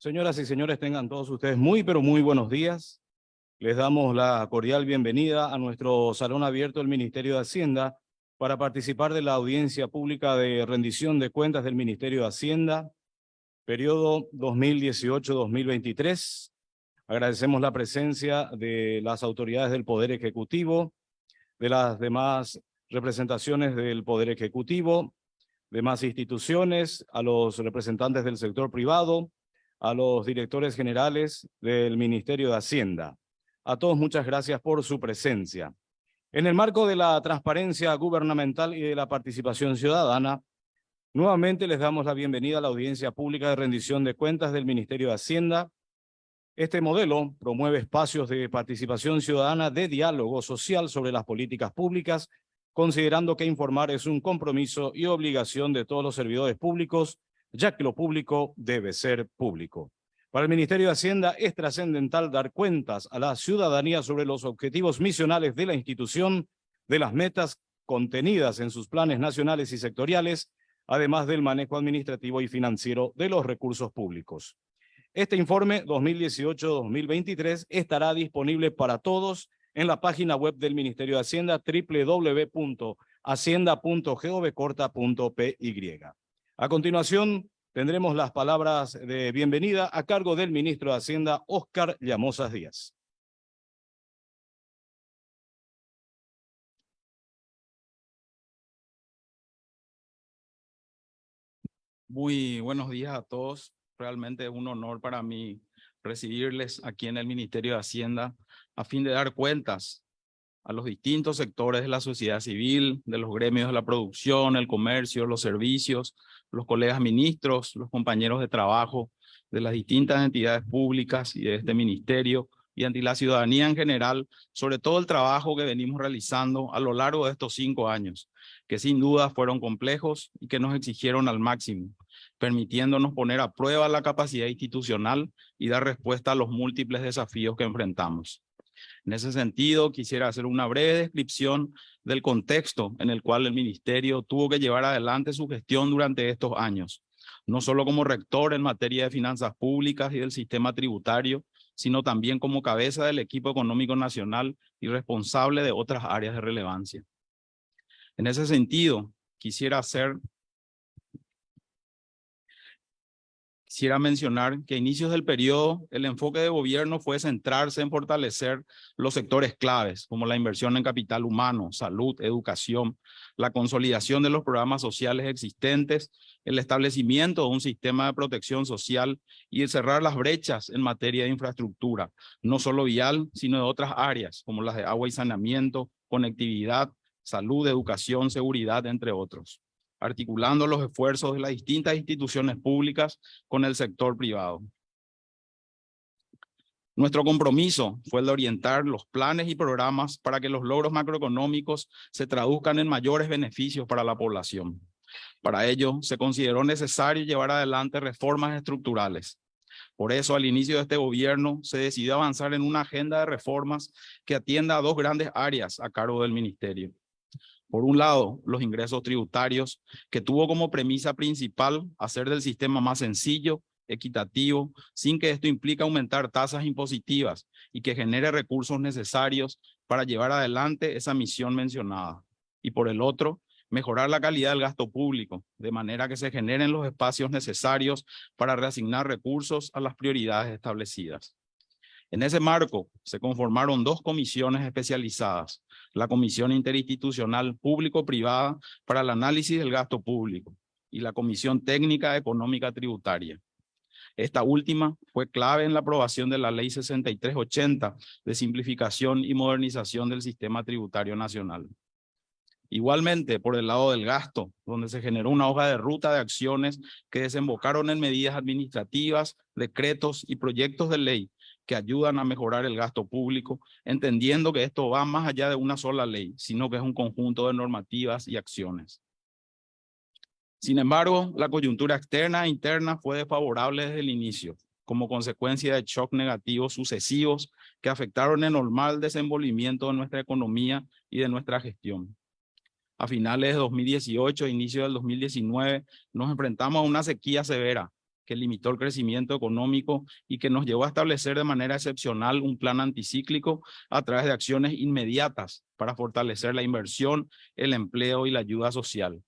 Señoras y señores, tengan todos ustedes muy, pero muy buenos días. Les damos la cordial bienvenida a nuestro salón abierto del Ministerio de Hacienda para participar de la audiencia pública de rendición de cuentas del Ministerio de Hacienda, periodo 2018-2023. Agradecemos la presencia de las autoridades del Poder Ejecutivo, de las demás representaciones del Poder Ejecutivo, demás instituciones, a los representantes del sector privado, a los directores generales del Ministerio de Hacienda. A todos muchas gracias por su presencia. En el marco de la transparencia gubernamental y de la participación ciudadana, nuevamente les damos la bienvenida a la audiencia pública de rendición de cuentas del Ministerio de Hacienda. Este modelo promueve espacios de participación ciudadana de diálogo social sobre las políticas públicas, considerando que informar es un compromiso y obligación de todos los servidores públicos, ya que lo público debe ser público. Para el Ministerio de Hacienda es trascendental dar cuentas a la ciudadanía sobre los objetivos misionales de la institución, de las metas contenidas en sus planes nacionales y sectoriales, además del manejo administrativo y financiero de los recursos públicos. Este informe 2018-2023 estará disponible para todos en la página web del Ministerio de Hacienda www.hacienda.gov.py. A continuación, tendremos las palabras de bienvenida a cargo del ministro de Hacienda, Óscar Llamosas Díaz. Muy buenos días a todos. Realmente es un honor para mí recibirles aquí en el Ministerio de Hacienda a fin de dar cuentas a los distintos sectores de la sociedad civil, de los gremios de la producción, el comercio, los servicios, los colegas ministros, los compañeros de trabajo de las distintas entidades públicas y de este ministerio y ante la ciudadanía en general, sobre todo el trabajo que venimos realizando a lo largo de estos 5 años, que sin duda fueron complejos y que nos exigieron al máximo, permitiéndonos poner a prueba la capacidad institucional y dar respuesta a los múltiples desafíos que enfrentamos. En ese sentido, quisiera hacer una breve descripción del contexto en el cual el ministerio tuvo que llevar adelante su gestión durante estos años, no solo como rector en materia de finanzas públicas y del sistema tributario, sino también como cabeza del equipo económico nacional y responsable de otras áreas de relevancia. En ese sentido, quisiera mencionar que a inicios del periodo el enfoque de gobierno fue centrarse en fortalecer los sectores claves, como la inversión en capital humano, salud, educación, la consolidación de los programas sociales existentes, el establecimiento de un sistema de protección social y el cerrar las brechas en materia de infraestructura, no solo vial, sino de otras áreas, como las de agua y saneamiento, conectividad, salud, educación, seguridad, entre otros, articulando los esfuerzos de las distintas instituciones públicas con el sector privado. Nuestro compromiso fue el de orientar los planes y programas para que los logros macroeconómicos se traduzcan en mayores beneficios para la población. Para ello, se consideró necesario llevar adelante reformas estructurales. Por eso, al inicio de este gobierno, se decidió avanzar en una agenda de reformas que atienda a 2 grandes áreas a cargo del ministerio. Por un lado, los ingresos tributarios, que tuvo como premisa principal hacer del sistema más sencillo, equitativo, sin que esto implique aumentar tasas impositivas y que genere recursos necesarios para llevar adelante esa misión mencionada. Y por el otro, mejorar la calidad del gasto público, de manera que se generen los espacios necesarios para reasignar recursos a las prioridades establecidas. En ese marco, se conformaron 2 comisiones especializadas, la Comisión Interinstitucional Público-Privada para el Análisis del Gasto Público y la Comisión Técnica Económica Tributaria. Esta última fue clave en la aprobación de la Ley 6380 de simplificación y modernización del sistema tributario nacional. Igualmente, por el lado del gasto, donde se generó una hoja de ruta de acciones que desembocaron en medidas administrativas, decretos y proyectos de ley que ayudan a mejorar el gasto público, entendiendo que esto va más allá de una sola ley, sino que es un conjunto de normativas y acciones. Sin embargo, la coyuntura externa e interna fue desfavorable desde el inicio, como consecuencia de shocks negativos sucesivos que afectaron el normal desenvolvimiento de nuestra economía y de nuestra gestión. A finales de 2018 e inicio del 2019 nos enfrentamos a una sequía severa que limitó el crecimiento económico y que nos llevó a establecer de manera excepcional un plan anticíclico a través de acciones inmediatas para fortalecer la inversión, el empleo y la ayuda social.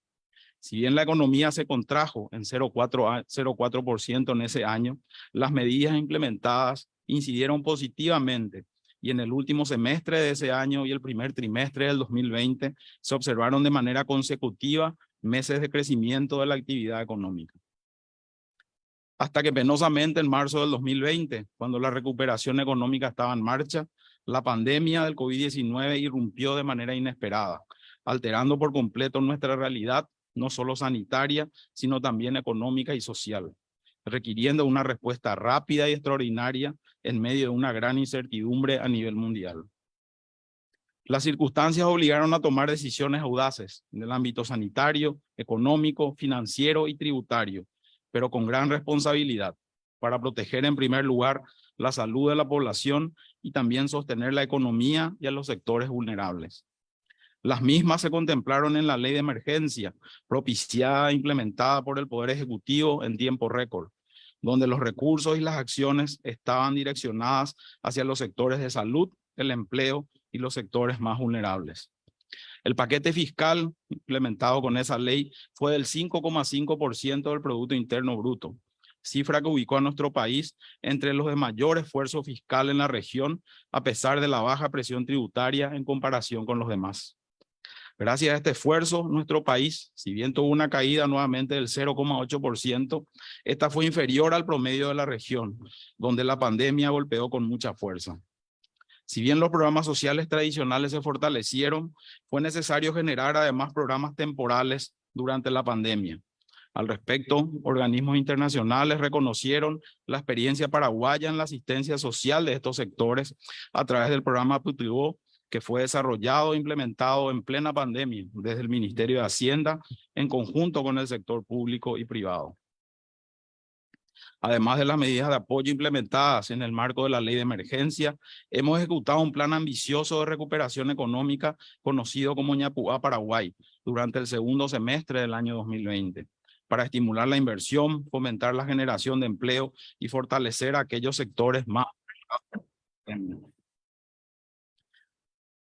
Si bien la economía se contrajo en 0,4% en ese año, las medidas implementadas incidieron positivamente y en el último semestre de ese año y el primer trimestre del 2020 se observaron de manera consecutiva meses de crecimiento de la actividad económica. Hasta que penosamente en marzo del 2020, cuando la recuperación económica estaba en marcha, la pandemia del COVID-19 irrumpió de manera inesperada, alterando por completo nuestra realidad, no solo sanitaria, sino también económica y social, requiriendo una respuesta rápida y extraordinaria en medio de una gran incertidumbre a nivel mundial. Las circunstancias obligaron a tomar decisiones audaces en el ámbito sanitario, económico, financiero y tributario, pero con gran responsabilidad, para proteger en primer lugar la salud de la población y también sostener la economía y a los sectores vulnerables. Las mismas se contemplaron en la ley de emergencia, propiciada e implementada por el Poder Ejecutivo en tiempo récord, donde los recursos y las acciones estaban direccionadas hacia los sectores de salud, el empleo y los sectores más vulnerables. El paquete fiscal implementado con esa ley fue del 5,5% del Producto Interno Bruto, cifra que ubicó a nuestro país entre los de mayor esfuerzo fiscal en la región, a pesar de la baja presión tributaria en comparación con los demás. Gracias a este esfuerzo, nuestro país, si bien tuvo una caída nuevamente del 0,8%, esta fue inferior al promedio de la región, donde la pandemia golpeó con mucha fuerza. Si bien los programas sociales tradicionales se fortalecieron, fue necesario generar además programas temporales durante la pandemia. Al respecto, organismos internacionales reconocieron la experiencia paraguaya en la asistencia social de estos sectores a través del programa Putibó, que fue desarrollado e implementado en plena pandemia desde el Ministerio de Hacienda en conjunto con el sector público y privado. Además de las medidas de apoyo implementadas en el marco de la ley de emergencia, hemos ejecutado un plan ambicioso de recuperación económica conocido como Ñapuá Paraguay durante el segundo semestre del año 2020, para estimular la inversión, fomentar la generación de empleo y fortalecer a aquellos sectores más.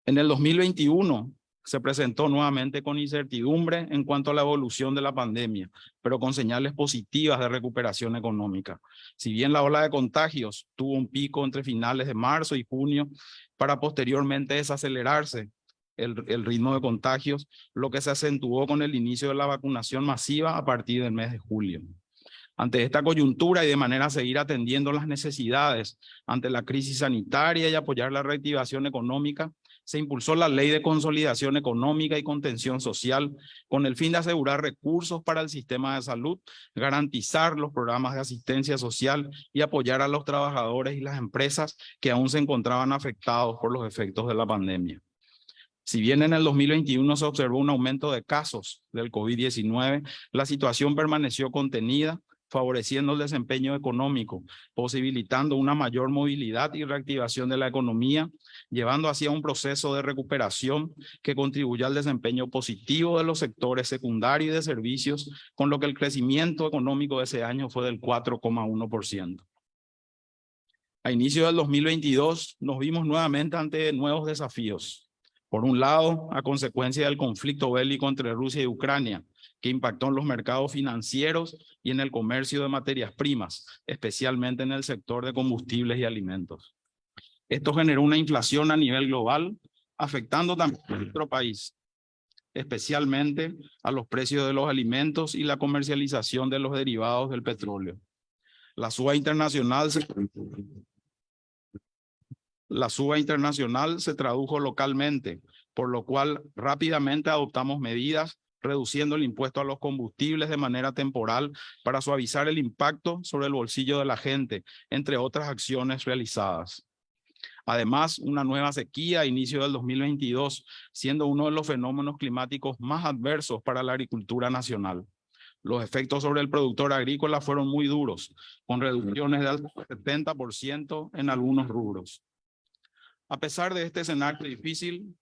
En el 2021 se presentó nuevamente con incertidumbre en cuanto a la evolución de la pandemia, pero con señales positivas de recuperación económica. Si bien la ola de contagios tuvo un pico entre finales de marzo y junio, para posteriormente desacelerarse el ritmo de contagios, lo que se acentuó con el inicio de la vacunación masiva a partir del mes de julio. Ante esta coyuntura y de manera a seguir atendiendo las necesidades ante la crisis sanitaria y apoyar la reactivación económica, se impulsó la Ley de Consolidación Económica y Contención Social con el fin de asegurar recursos para el sistema de salud, garantizar los programas de asistencia social y apoyar a los trabajadores y las empresas que aún se encontraban afectados por los efectos de la pandemia. Si bien en el 2021 se observó un aumento de casos del COVID-19, la situación permaneció contenida, favoreciendo el desempeño económico, posibilitando una mayor movilidad y reactivación de la economía, llevando hacia un proceso de recuperación que contribuya al desempeño positivo de los sectores secundarios y de servicios, con lo que el crecimiento económico de ese año fue del 4,1%. A inicio del 2022 nos vimos nuevamente ante nuevos desafíos. Por un lado, a consecuencia del conflicto bélico entre Rusia y Ucrania, que impactó en los mercados financieros y en el comercio de materias primas, especialmente en el sector de combustibles y alimentos. Esto generó una inflación a nivel global, afectando también a nuestro país, especialmente a los precios de los alimentos y la comercialización de los derivados del petróleo. La suba internacional se tradujo localmente, por lo cual rápidamente adoptamos medidas reduciendo el impuesto a los combustibles de manera temporal para suavizar el impacto sobre el bolsillo de la gente, entre otras acciones realizadas. Además, una nueva sequía a inicio del 2022, siendo uno de los fenómenos climáticos más adversos para la agricultura nacional. Los efectos sobre el productor agrícola fueron muy duros, con reducciones del 70% en algunos rubros. A pesar de este escenario difícil,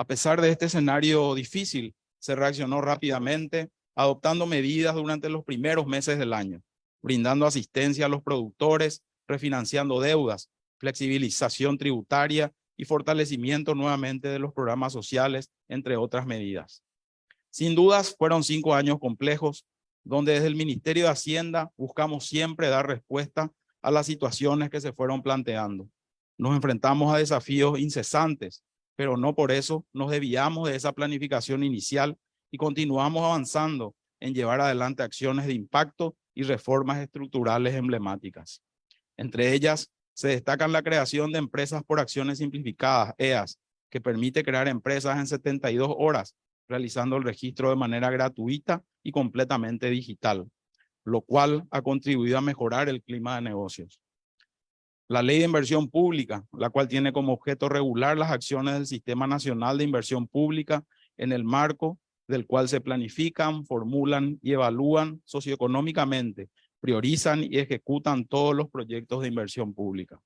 A pesar de este escenario difícil, se reaccionó rápidamente, adoptando medidas durante los primeros meses del año, brindando asistencia a los productores, refinanciando deudas, flexibilización tributaria y fortalecimiento nuevamente de los programas sociales, entre otras medidas. Sin dudas, fueron 5 años complejos, donde desde el Ministerio de Hacienda buscamos siempre dar respuesta a las situaciones que se fueron planteando. Nos enfrentamos a desafíos incesantes, pero no por eso nos desviamos de esa planificación inicial y continuamos avanzando en llevar adelante acciones de impacto y reformas estructurales emblemáticas. Entre ellas, se destacan la creación de empresas por acciones simplificadas, EAS, que permite crear empresas en 72 horas, realizando el registro de manera gratuita y completamente digital, lo cual ha contribuido a mejorar el clima de negocios. La Ley de Inversión Pública, la cual tiene como objeto regular las acciones del Sistema Nacional de Inversión Pública en el marco del cual se planifican, formulan y evalúan socioeconómicamente, priorizan y ejecutan todos los proyectos de inversión pública.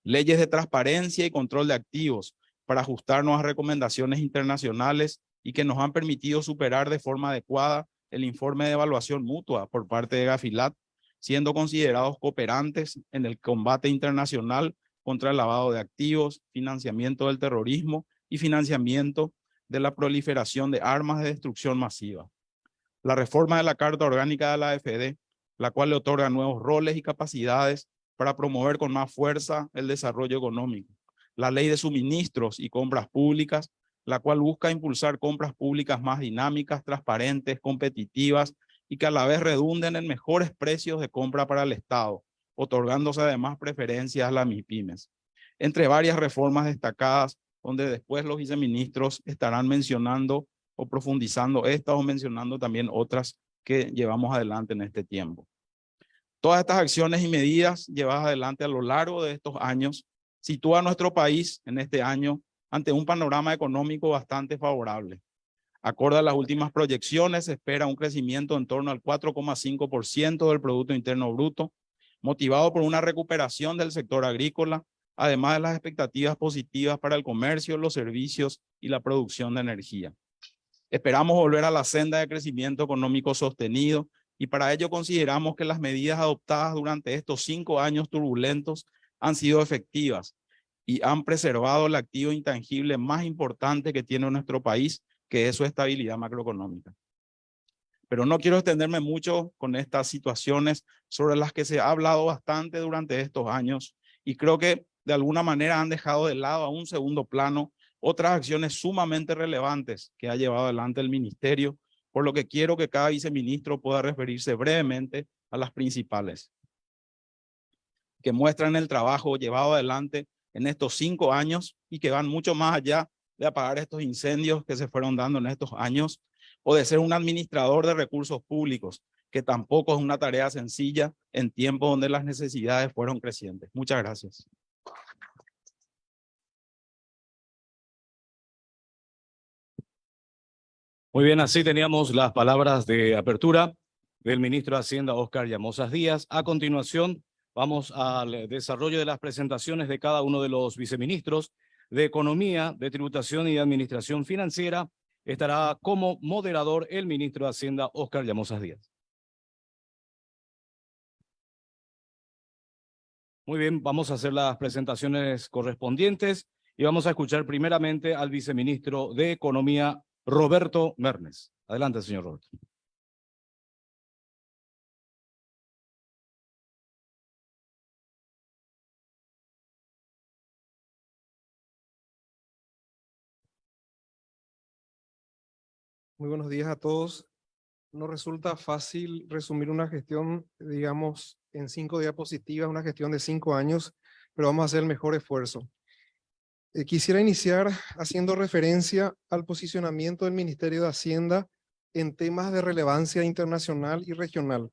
Leyes de transparencia y control de activos para ajustarnos a recomendaciones internacionales y que nos han permitido superar de forma adecuada el informe de evaluación mutua por parte de Gafilat, siendo considerados cooperantes en el combate internacional contra el lavado de activos, financiamiento del terrorismo y financiamiento de la proliferación de armas de destrucción masiva. La reforma de la Carta Orgánica de la AFD, la cual le otorga nuevos roles y capacidades para promover con más fuerza el desarrollo económico. La Ley de Suministros y Compras Públicas, la cual busca impulsar compras públicas más dinámicas, transparentes, competitivas y que a la vez redunden en mejores precios de compra para el Estado, otorgándose además preferencias a las MIPYMES. Entre varias reformas destacadas, donde después los viceministros estarán mencionando o profundizando estas o mencionando también otras que llevamos adelante en este tiempo. Todas estas acciones y medidas llevadas adelante a lo largo de estos años sitúan a nuestro país en este año ante un panorama económico bastante favorable. Acorde a las últimas proyecciones, se espera un crecimiento en torno al 4,5% del Producto Interno Bruto, motivado por una recuperación del sector agrícola, además de las expectativas positivas para el comercio, los servicios y la producción de energía. Esperamos volver a la senda de crecimiento económico sostenido y para ello consideramos que las medidas adoptadas durante estos 5 años turbulentos han sido efectivas y han preservado el activo intangible más importante que tiene nuestro país, que es su estabilidad macroeconómica. Pero no quiero extenderme mucho con estas situaciones sobre las que se ha hablado bastante durante estos años y creo que de alguna manera han dejado de lado a un segundo plano otras acciones sumamente relevantes que ha llevado adelante el ministerio, por lo que quiero que cada viceministro pueda referirse brevemente a las principales, que muestran el trabajo llevado adelante en estos 5 años y que van mucho más allá de apagar estos incendios que se fueron dando en estos años, o de ser un administrador de recursos públicos, que tampoco es una tarea sencilla en tiempos donde las necesidades fueron crecientes. Muchas gracias. Muy bien, así teníamos las palabras de apertura del ministro de Hacienda, Óscar Llamosas Díaz. A continuación, vamos al desarrollo de las presentaciones de cada uno de los viceministros de Economía, de Tributación y de Administración Financiera. Estará como moderador el ministro de Hacienda, Óscar Llamosas Díaz. Muy bien, vamos a hacer las presentaciones correspondientes y vamos a escuchar primeramente al viceministro de Economía, Roberto Mernes. Adelante, señor Roberto. Muy buenos días a todos. No resulta fácil resumir una gestión, digamos, en 5 diapositivas, una gestión de 5 años, pero vamos a hacer el mejor esfuerzo. Quisiera iniciar haciendo referencia al posicionamiento del Ministerio de Hacienda en temas de relevancia internacional y regional.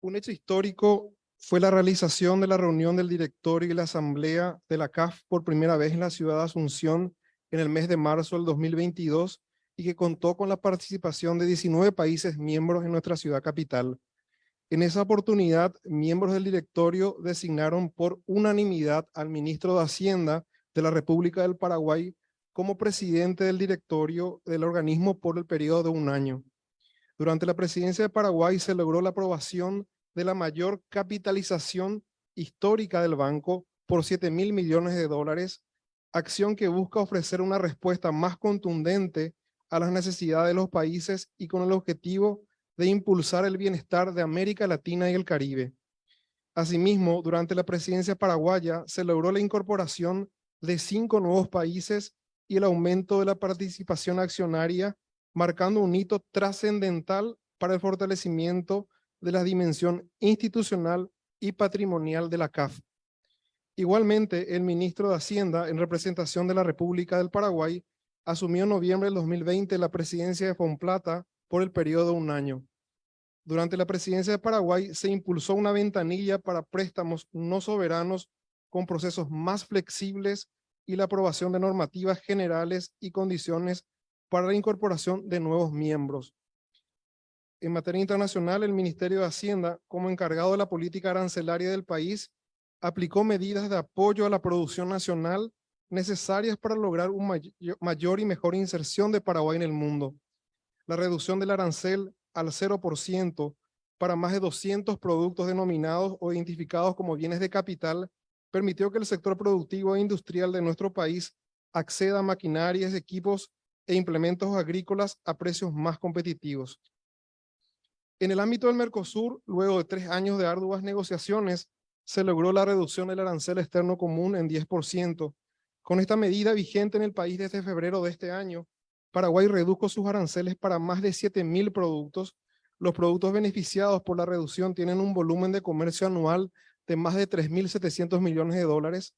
Un hecho histórico fue la realización de la reunión del directorio y la asamblea de la CAF por primera vez en la ciudad de Asunción en el mes de marzo del 2022 y que contó con la participación de 19 países miembros en nuestra ciudad capital. En esa oportunidad, miembros del directorio designaron por unanimidad al ministro de Hacienda de la República del Paraguay como presidente del directorio del organismo por el periodo de 1 año. Durante la presidencia de Paraguay se logró la aprobación de la mayor capitalización histórica del banco por 7.000 millones de dólares, acción que busca ofrecer una respuesta más contundente a las necesidades de los países y con el objetivo de impulsar el bienestar de América Latina y el Caribe. Asimismo, durante la presidencia paraguaya se logró la incorporación de 5 nuevos países y el aumento de la participación accionaria, marcando un hito trascendental para el fortalecimiento de la dimensión institucional y patrimonial de la CAF. Igualmente, el ministro de Hacienda, en representación de la República del Paraguay, asumió en noviembre del 2020 la presidencia de Fomplata por el periodo de 1 año. Durante la presidencia de Paraguay se impulsó una ventanilla para préstamos no soberanos con procesos más flexibles y la aprobación de normativas generales y condiciones para la incorporación de nuevos miembros. En materia internacional, el Ministerio de Hacienda, como encargado de la política arancelaria del país, aplicó medidas de apoyo a la producción nacional necesarias para lograr una mayor y mejor inserción de Paraguay en el mundo. La reducción del arancel al 0% para más de 200 productos denominados o identificados como bienes de capital permitió que el sector productivo e industrial de nuestro país acceda a maquinarias, equipos e implementos agrícolas a precios más competitivos. En el ámbito del Mercosur, luego de 3 años de arduas negociaciones, se logró la reducción del arancel externo común en 10%. Con esta medida vigente en el país desde febrero de este año, Paraguay redujo sus aranceles para más de 7.000 productos. Los productos beneficiados por la reducción tienen un volumen de comercio anual de más de 3.700 millones de dólares.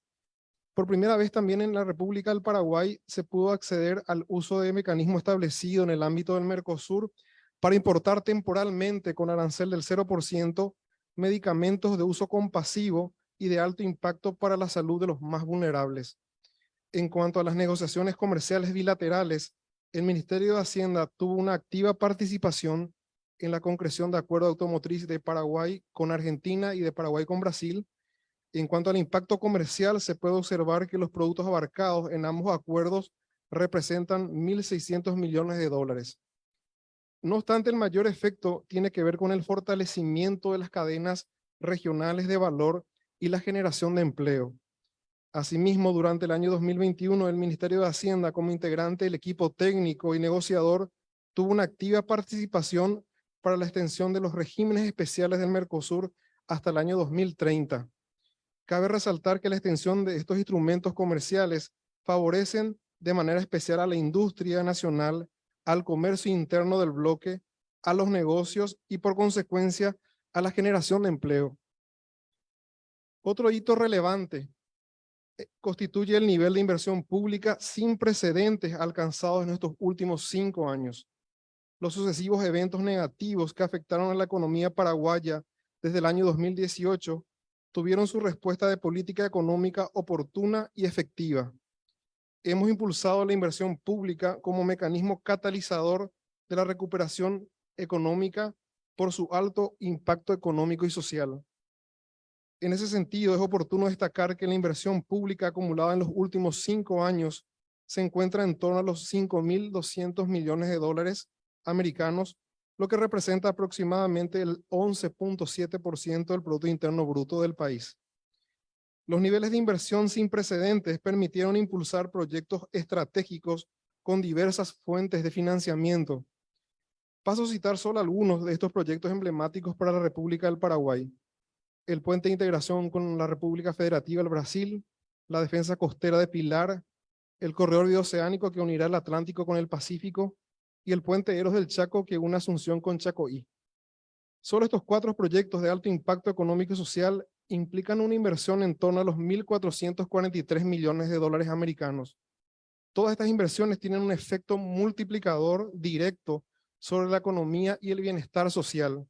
Por primera vez también en la República del Paraguay se pudo acceder al uso de mecanismo establecido en el ámbito del Mercosur para importar temporalmente con arancel del 0% medicamentos de uso compasivo y de alto impacto para la salud de los más vulnerables. En cuanto a las negociaciones comerciales bilaterales, el Ministerio de Hacienda tuvo una activa participación en la concreción de acuerdo automotriz de Paraguay con Argentina y de Paraguay con Brasil. En cuanto al impacto comercial, se puede observar que los productos abarcados en ambos acuerdos representan 1.600 millones de dólares. No obstante, el mayor efecto tiene que ver con el fortalecimiento de las cadenas regionales de valor y la generación de empleo. Asimismo, durante el año 2021, el Ministerio de Hacienda, como integrante del equipo técnico y negociador, tuvo una activa participación para la extensión de los regímenes especiales del Mercosur hasta el año 2030. Cabe resaltar que la extensión de estos instrumentos comerciales favorecen de manera especial a la industria nacional, al comercio interno del bloque, a los negocios y por consecuencia a la generación de empleo. Otro hito relevante constituye el nivel de inversión pública sin precedentes alcanzados en estos últimos 5 años. Los sucesivos eventos negativos que afectaron a la economía paraguaya desde el año 2018 tuvieron su respuesta de política económica oportuna y efectiva. Hemos impulsado la inversión pública como mecanismo catalizador de la recuperación económica por su alto impacto económico y social. En ese sentido, es oportuno destacar que la inversión pública acumulada en los últimos 5 años se encuentra en torno a los 5.200 millones de dólares americanos, lo que representa aproximadamente el 11.7% del Producto Interno Bruto del país. Los niveles de inversión sin precedentes permitieron impulsar proyectos estratégicos con diversas fuentes de financiamiento. Paso a citar solo algunos de estos proyectos emblemáticos para la República del Paraguay: el puente de integración con la República Federativa del Brasil, la defensa costera de Pilar, el corredor bioceánico que unirá el Atlántico con el Pacífico y el puente Eros del Chaco que une Asunción con Chacoí. Solo estos 4 proyectos de alto impacto económico y social implican una inversión en torno a los 1.443 millones de dólares americanos. Todas estas inversiones tienen un efecto multiplicador directo sobre la economía y el bienestar social.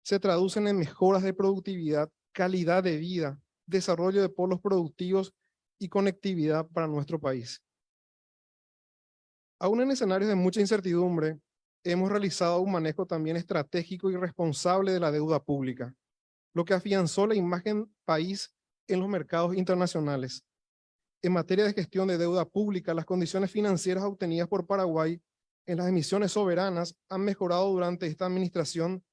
Se traducen en mejoras de productividad, calidad de vida, desarrollo de polos productivos y conectividad para nuestro país. Aún en escenarios de mucha incertidumbre, hemos realizado un manejo también estratégico y responsable de la deuda pública, lo que afianzó la imagen país en los mercados internacionales. En materia de gestión de deuda pública, las condiciones financieras obtenidas por Paraguay en las emisiones soberanas han mejorado durante esta administración,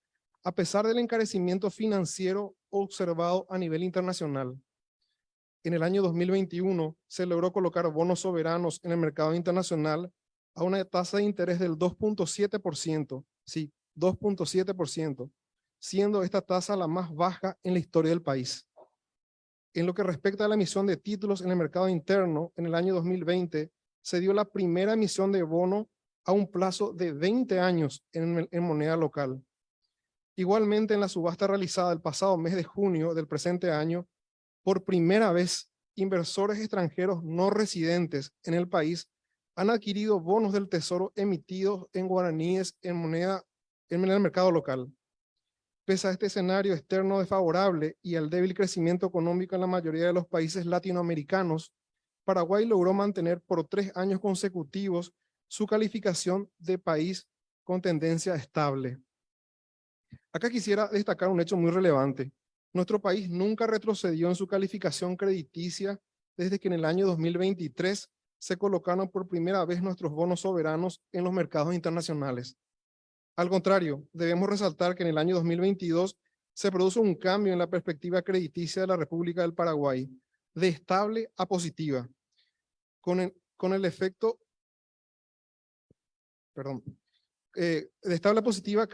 a pesar del encarecimiento financiero observado a nivel internacional. En el año 2021 se logró colocar bonos soberanos en el mercado internacional a una tasa de interés del 2.7%, sí, 2.7%, siendo esta tasa la más baja en la historia del país. En lo que respecta a la emisión de títulos en el mercado interno, en el año 2020 se dio la primera emisión de bono a un plazo de 20 años en moneda local. Igualmente, en la subasta realizada el pasado mes de junio del presente año, por primera vez, inversores extranjeros no residentes en el país han adquirido bonos del Tesoro emitidos en guaraníes en el mercado local. Pese a este escenario externo desfavorable y al débil crecimiento económico en la mayoría de los países latinoamericanos, Paraguay logró mantener por 3 años consecutivos su calificación de país con tendencia estable. Acá quisiera destacar un hecho muy relevante. Nuestro país nunca retrocedió en su calificación crediticia desde que en el año 2023 se colocaron por primera vez nuestros bonos soberanos en los mercados internacionales. Al contrario, debemos resaltar que en el año 2022 se produjo un cambio en la perspectiva crediticia de la República del Paraguay, de estable a positiva, con el efecto, de estable a positiva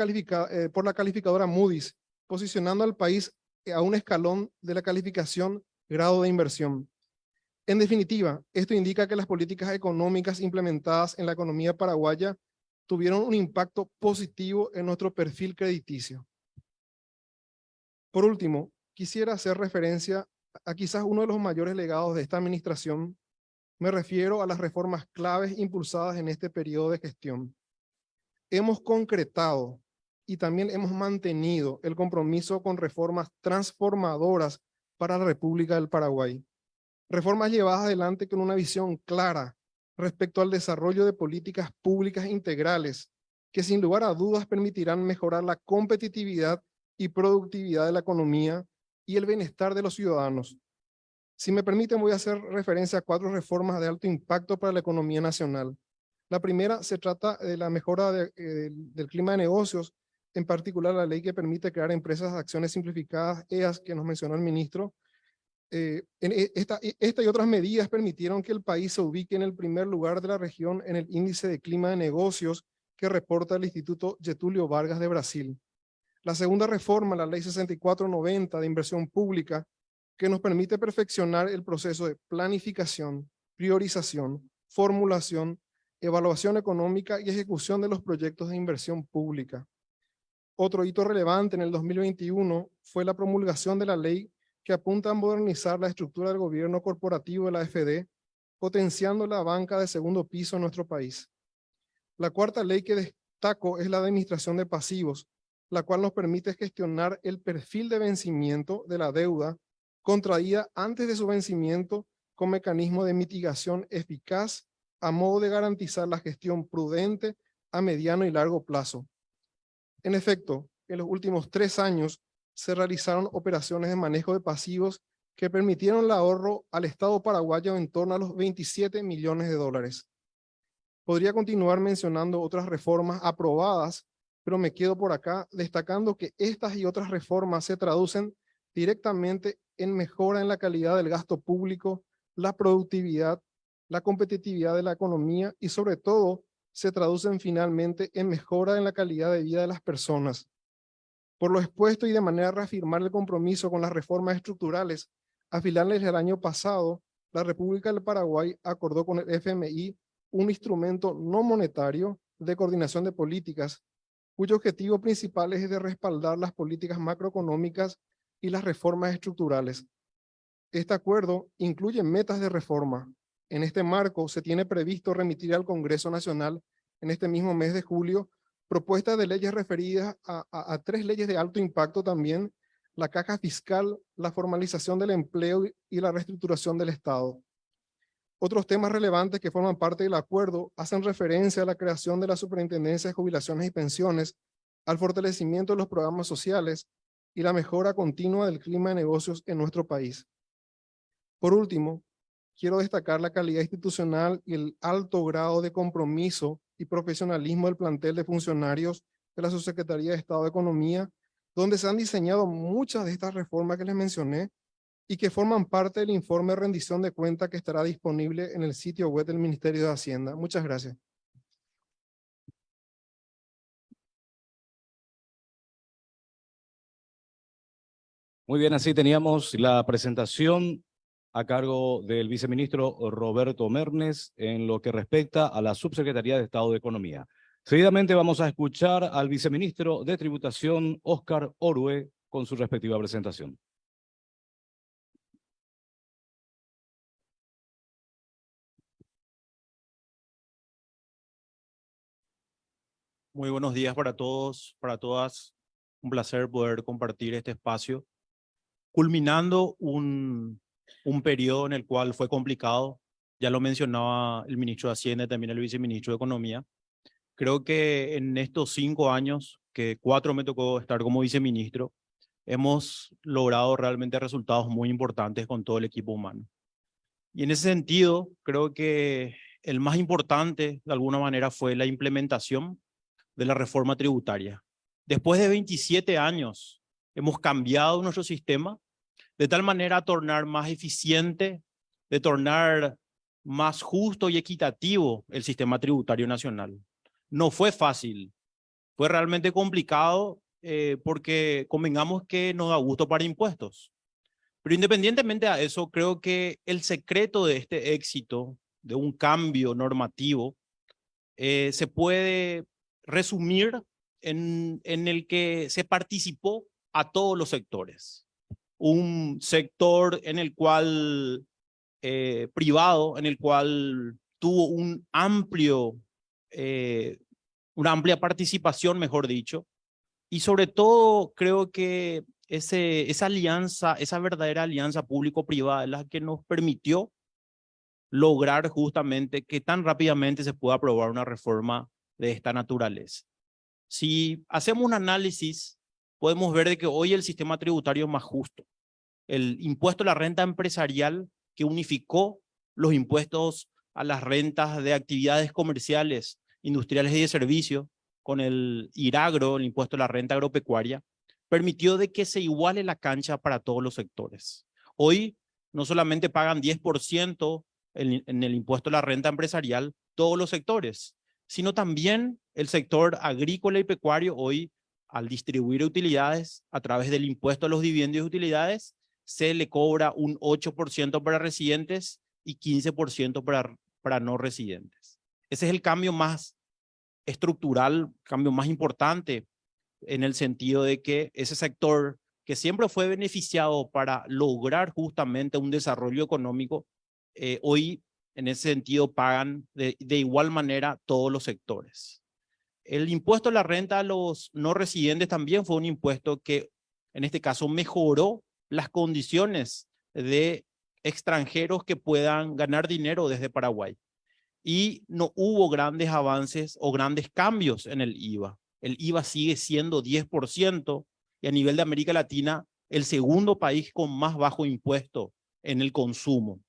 por la calificadora Moody's, posicionando al país a un escalón de la calificación grado de inversión. En definitiva, esto indica que las políticas económicas implementadas en la economía paraguaya tuvieron un impacto positivo en nuestro perfil crediticio. Por último, quisiera hacer referencia a quizás uno de los mayores legados de esta administración. Me refiero a las reformas claves impulsadas en este periodo de gestión. Hemos concretado y también hemos mantenido el compromiso con reformas transformadoras para la República del Paraguay. Reformas llevadas adelante con una visión clara respecto al desarrollo de políticas públicas integrales que sin lugar a dudas permitirán mejorar la competitividad y productividad de la economía y el bienestar de los ciudadanos. Si me permiten, voy a hacer referencia a 4 reformas de alto impacto para la economía nacional. La primera se trata de la mejora del clima de negocios, en particular la ley que permite crear empresas de acciones simplificadas, EAS, que nos mencionó el ministro. Esta y otras medidas permitieron que el país se ubique en el primer lugar de la región en el índice de clima de negocios que reporta el Instituto Getúlio Vargas de Brasil. La segunda reforma, la Ley 6490 de inversión pública, que nos permite perfeccionar el proceso de planificación, priorización, formulación, evaluación económica y ejecución de los proyectos de inversión pública. Otro hito relevante en el 2021 fue la promulgación de la ley que apunta a modernizar la estructura del gobierno corporativo de la AFD, potenciando la banca de segundo piso en nuestro país. La cuarta ley que destaco es la de administración de pasivos, la cual nos permite gestionar el perfil de vencimiento de la deuda contraída antes de su vencimiento con mecanismo de mitigación eficaz a modo de garantizar la gestión prudente a mediano y largo plazo. En efecto, en los últimos 3 años se realizaron operaciones de manejo de pasivos que permitieron el ahorro al Estado paraguayo en torno a los 27 millones de dólares. Podría continuar mencionando otras reformas aprobadas, pero me quedo por acá destacando que estas y otras reformas se traducen directamente en mejora en la calidad del gasto público, la productividad, la competitividad de la economía y sobre todo se traducen finalmente en mejora en la calidad de vida de las personas. Por lo expuesto y de manera a reafirmar el compromiso con las reformas estructurales, a finales del año pasado, la República del Paraguay acordó con el FMI un instrumento no monetario de coordinación de políticas, cuyo objetivo principal es de respaldar las políticas macroeconómicas y las reformas estructurales. Este acuerdo incluye metas de reforma. En este marco, se tiene previsto remitir al Congreso Nacional en este mismo mes de julio propuestas de leyes referidas a 3 leyes de alto impacto también: la caja fiscal, la formalización del empleo y la reestructuración del Estado. Otros temas relevantes que forman parte del acuerdo hacen referencia a la creación de la Superintendencia de Jubilaciones y Pensiones, al fortalecimiento de los programas sociales y la mejora continua del clima de negocios en nuestro país. Por último, quiero destacar la calidad institucional y el alto grado de compromiso y profesionalismo del plantel de funcionarios de la Subsecretaría de Estado de Economía, donde se han diseñado muchas de estas reformas que les mencioné y que forman parte del informe de rendición de cuentas que estará disponible en el sitio web del Ministerio de Hacienda. Muchas gracias. Muy bien, así teníamos la presentación a cargo del viceministro Roberto Mernes en lo que respecta a la Subsecretaría de Estado de Economía. Seguidamente vamos a escuchar al viceministro de Tributación, Óscar Orue, con su respectiva presentación. Muy buenos días para todos, para todas. Un placer poder compartir este espacio, culminando un periodo en el cual fue complicado. Ya lo mencionaba el ministro de Hacienda y también el viceministro de Economía. Creo que en estos 5 años, que 4 me tocó estar como viceministro, hemos logrado realmente resultados muy importantes con todo el equipo humano. Y en ese sentido, creo que el más importante, de alguna manera, fue la implementación de la reforma tributaria. Después de 27 años, hemos cambiado nuestro sistema de tal manera a tornar más eficiente, de tornar más justo y equitativo el sistema tributario nacional. No fue fácil, fue realmente complicado porque convengamos que nos da gusto para impuestos. Pero independientemente de eso, creo que el secreto de este éxito, de un cambio normativo, se puede resumir en el que se participó a todos los sectores. Un sector en el cual, privado, en el cual tuvo una amplia participación, mejor dicho, y sobre todo creo que esa alianza, esa verdadera alianza público-privada es la que nos permitió lograr justamente que tan rápidamente se pueda aprobar una reforma de esta naturaleza. Si hacemos un análisis, podemos ver de que hoy el sistema tributario es más justo. El impuesto a la renta empresarial, que unificó los impuestos a las rentas de actividades comerciales, industriales y de servicios, con el IRAGRO, el impuesto a la renta agropecuaria, permitió de que se iguale la cancha para todos los sectores. Hoy no solamente pagan 10% en el impuesto a la renta empresarial todos los sectores, sino también el sector agrícola y pecuario hoy, al distribuir utilidades a través del impuesto a los dividendos y utilidades, se le cobra un 8% para residentes y 15% para no residentes. Ese es el cambio más estructural, cambio más importante, en el sentido de que ese sector que siempre fue beneficiado para lograr justamente un desarrollo económico, hoy en ese sentido pagan de igual manera todos los sectores. El impuesto a la renta a los no residentes también fue un impuesto que en este caso mejoró las condiciones de extranjeros que puedan ganar dinero desde Paraguay. Y no hubo grandes avances o grandes cambios en el IVA. El IVA sigue siendo 10% y a nivel de América Latina el segundo país con más bajo impuesto en el consumo.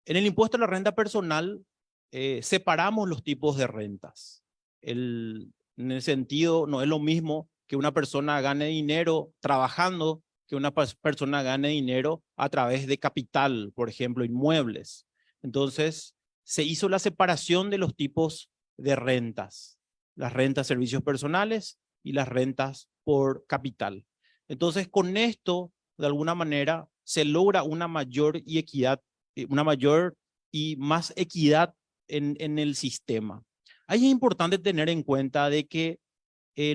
En el impuesto a la renta personal separamos los tipos de rentas. En el sentido, no es lo mismo que una persona gane dinero trabajando que una persona gane dinero a través de capital, por ejemplo, inmuebles. Entonces, se hizo la separación de los tipos de rentas. Las rentas servicios personales y las rentas por capital. Entonces, con esto, de alguna manera, se logra una mayor y más equidad en el sistema. Ahí es importante tener en cuenta de que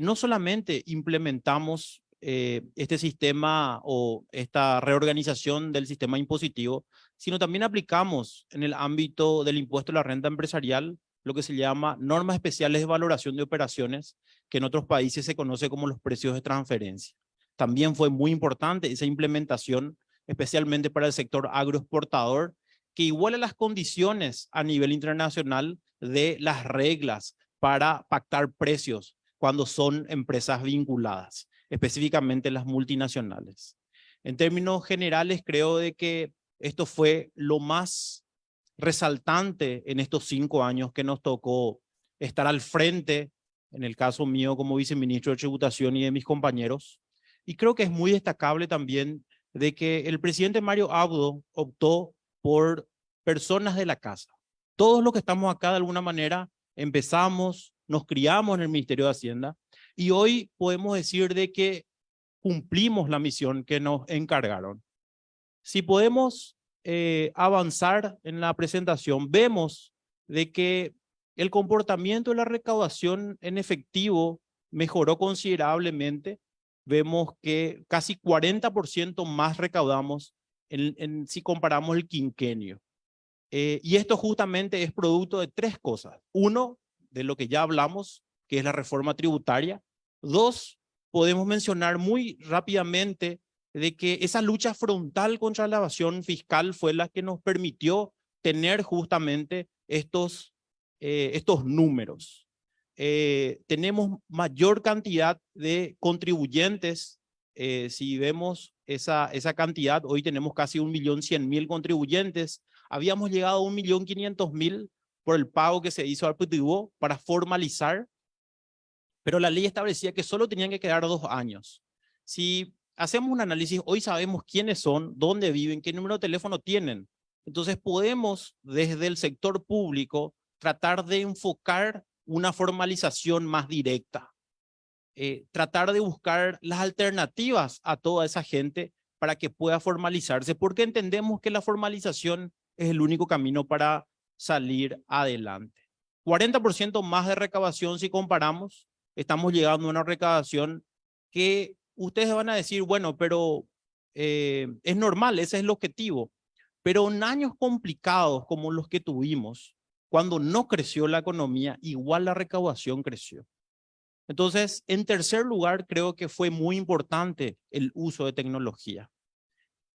no solamente implementamos este sistema o esta reorganización del sistema impositivo, sino también aplicamos en el ámbito del impuesto a la renta empresarial lo que se llama normas especiales de valoración de operaciones, que en otros países se conoce como los precios de transferencia. También fue muy importante esa implementación, especialmente para el sector agroexportador, que iguale las condiciones a nivel internacional de las reglas para pactar precios cuando son empresas vinculadas, específicamente las multinacionales. En términos generales, creo de que esto fue lo más resaltante en estos 5 años que nos tocó estar al frente, en el caso mío como viceministro de Tributación y de mis compañeros. Y creo que es muy destacable también de que el presidente Mario Abdo optó por personas de la casa. Todos los que estamos acá de alguna manera empezamos, nos criamos en el Ministerio de Hacienda y hoy podemos decir de que cumplimos la misión que nos encargaron. Si podemos avanzar en la presentación, vemos de que el comportamiento de la recaudación en efectivo mejoró considerablemente. Vemos que casi 40% más recaudamos si comparamos el quinquenio. Y esto justamente es producto de 3 cosas. 1, de lo que ya hablamos, que es la reforma tributaria. 2, podemos mencionar muy rápidamente de que esa lucha frontal contra la evasión fiscal fue la que nos permitió tener justamente estos números. Tenemos mayor cantidad de contribuyentes. Si vemos esa cantidad, hoy tenemos casi 1.100.000 contribuyentes. Habíamos llegado a 1.500.000 por el pago que se hizo al PTU para formalizar, pero la ley establecía que solo tenían que quedar 2 años. Si hacemos un análisis, hoy sabemos quiénes son, dónde viven, qué número de teléfono tienen. Entonces podemos desde el sector público tratar de enfocar una formalización más directa. Tratar de buscar las alternativas a toda esa gente para que pueda formalizarse, porque entendemos que la formalización es el único camino para salir adelante. 40% más de recaudación si comparamos, estamos llegando a una recaudación que ustedes van a decir, bueno, pero es normal, ese es el objetivo. Pero en años complicados como los que tuvimos, cuando no creció la economía, igual la recaudación creció. Entonces, en tercer lugar, creo que fue muy importante el uso de tecnología.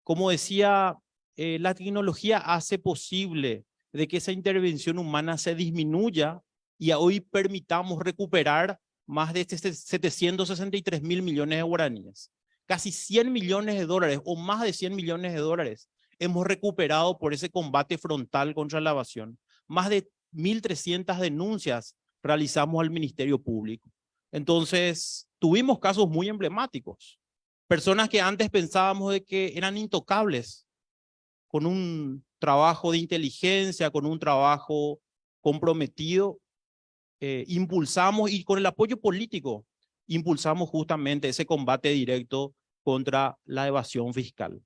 Como decía, la tecnología hace posible de que esa intervención humana se disminuya y hoy permitamos recuperar más de 763.000 millones de guaraníes. Casi 100 millones de dólares o más de 100 millones de dólares hemos recuperado por ese combate frontal contra la evasión. Más de 1.300 denuncias realizamos al Ministerio Público. Entonces, tuvimos casos muy emblemáticos. Personas que antes pensábamos de que eran intocables, con un trabajo de inteligencia, con un trabajo comprometido, impulsamos y con el apoyo político, impulsamos justamente ese combate directo contra la evasión fiscal.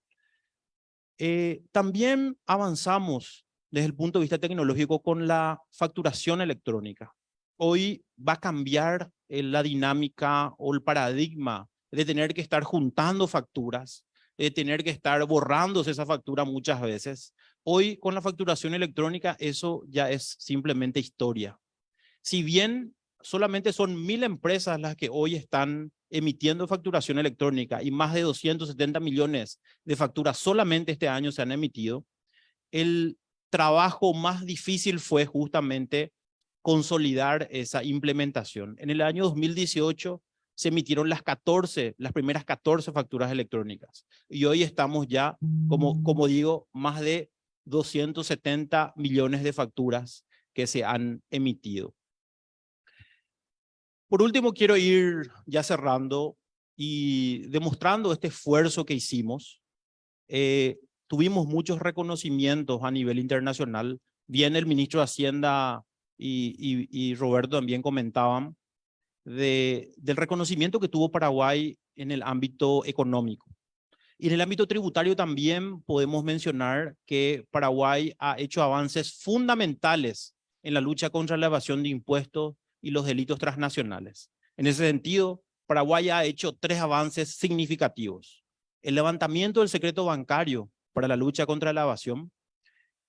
También avanzamos desde el punto de vista tecnológico con la facturación electrónica. Hoy va a cambiar la dinámica o el paradigma de tener que estar juntando facturas, de tener que estar borrándose esa factura muchas veces. Hoy con la facturación electrónica eso ya es simplemente historia. Si bien solamente son 1.000 empresas las que hoy están emitiendo facturación electrónica y más de 270 millones de facturas solamente este año se han emitido, el trabajo más difícil fue justamente consolidar esa implementación. En el año 2018 se emitieron las primeras 14 facturas electrónicas y hoy estamos ya, como digo, más de 270 millones de facturas que se han emitido. Por último, quiero ir ya cerrando y demostrando este esfuerzo que hicimos. Tuvimos muchos reconocimientos a nivel internacional. Bien, el ministro de Hacienda y Roberto también comentaban del reconocimiento que tuvo Paraguay en el ámbito económico. Y en el ámbito tributario también podemos mencionar que Paraguay ha hecho avances fundamentales en la lucha contra la evasión de impuestos y los delitos transnacionales. En ese sentido, Paraguay ha hecho 3 avances significativos. El levantamiento del secreto bancario para la lucha contra la evasión,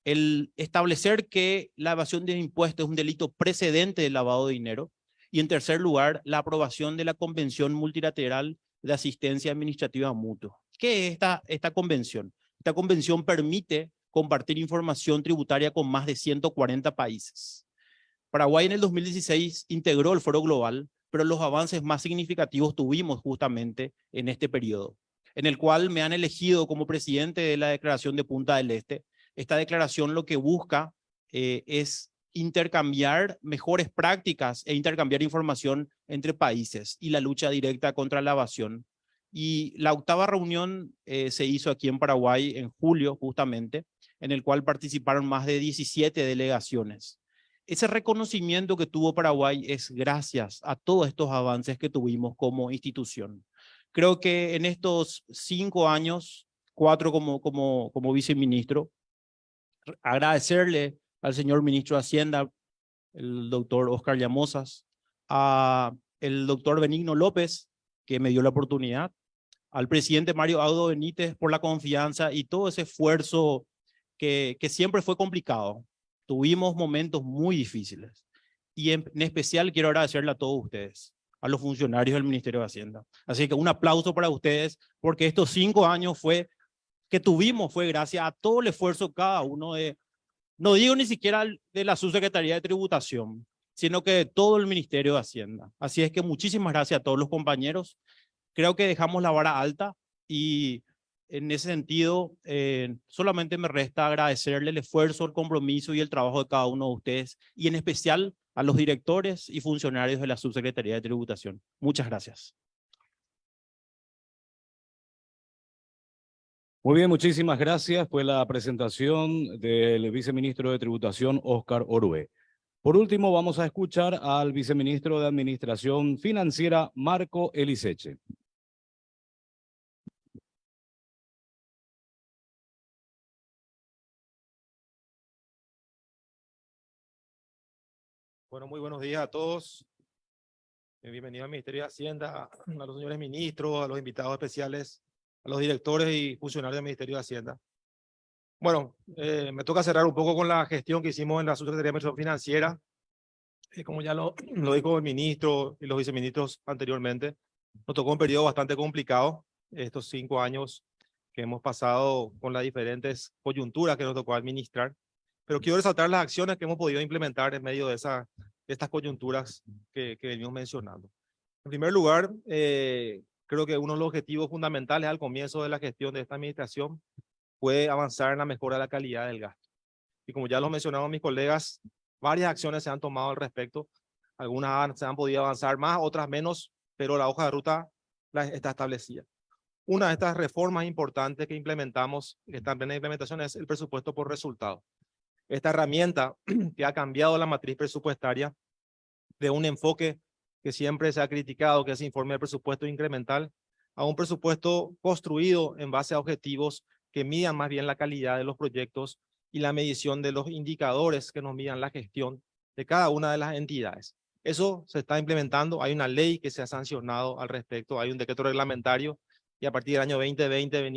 el establecer que la evasión de impuestos es un delito precedente del lavado de dinero, y en tercer lugar, la aprobación de la Convención Multilateral de Asistencia Administrativa Mutua. ¿Qué es esta convención? Esta convención permite compartir información tributaria con más de 140 países. Paraguay en el 2016 integró el Foro Global, pero los avances más significativos tuvimos justamente en este periodo, en el cual me han elegido como presidente de la Declaración de Punta del Este. Esta declaración lo que busca es intercambiar mejores prácticas e intercambiar información entre países y la lucha directa contra la evasión. Y la octava reunión se hizo aquí en Paraguay en julio justamente, en el cual participaron más de 17 delegaciones. Ese reconocimiento que tuvo Paraguay es gracias a todos estos avances que tuvimos como institución. Creo que en estos 5 años, 4 como viceministro, agradecerle al señor ministro de Hacienda, el doctor Oscar Llamosas, a el doctor Benigno López, que me dio la oportunidad, al presidente Mario Audo Benítez por la confianza y todo ese esfuerzo que siempre fue complicado. Tuvimos momentos muy difíciles y en especial quiero agradecerle a todos ustedes, a los funcionarios del Ministerio de Hacienda. Así que un aplauso para ustedes porque estos 5 años fue gracias a todo el esfuerzo cada uno de, no digo ni siquiera de la Subsecretaría de Tributación, sino que de todo el Ministerio de Hacienda. Así es que muchísimas gracias a todos los compañeros. Creo que dejamos la vara alta y en ese sentido solamente me resta agradecerle el esfuerzo, el compromiso y el trabajo de cada uno de ustedes y en especial a los directores y funcionarios de la Subsecretaría de Tributación. Muchas gracias. Muy bien, muchísimas gracias. Fue la presentación del viceministro de Tributación, Óscar Orue. Por último, vamos a escuchar al viceministro de Administración Financiera, Marco Eliseche. Bueno, muy buenos días a todos. Bienvenido al Ministerio de Hacienda, a los señores ministros, a los invitados especiales, a los directores y funcionarios del Ministerio de Hacienda. Bueno, me toca cerrar un poco con la gestión que hicimos en la Subsecretaría de Administración Financiera. Como ya lo dijo el ministro y los viceministros anteriormente, nos tocó un periodo bastante complicado, estos 5 años que hemos pasado con las diferentes coyunturas que nos tocó administrar. Pero quiero resaltar las acciones que hemos podido implementar en medio de estas coyunturas que venimos mencionando. En primer lugar, creo que uno de los objetivos fundamentales al comienzo de la gestión de esta administración fue avanzar en la mejora de la calidad del gasto. Y como ya lo mencionaron mis colegas, varias acciones se han tomado al respecto. Algunas se han podido avanzar más, otras menos, pero la hoja de ruta está establecida. Una de estas reformas importantes que implementamos, que está en plena implementación, es el presupuesto por resultado. Esta herramienta que ha cambiado la matriz presupuestaria de un enfoque que siempre se ha criticado, que es informe de presupuesto incremental, a un presupuesto construido en base a objetivos que midan más bien la calidad de los proyectos y la medición de los indicadores que nos midan la gestión de cada una de las entidades. Eso se está implementando, hay una ley que se ha sancionado al respecto, hay un decreto reglamentario y a partir del año 2020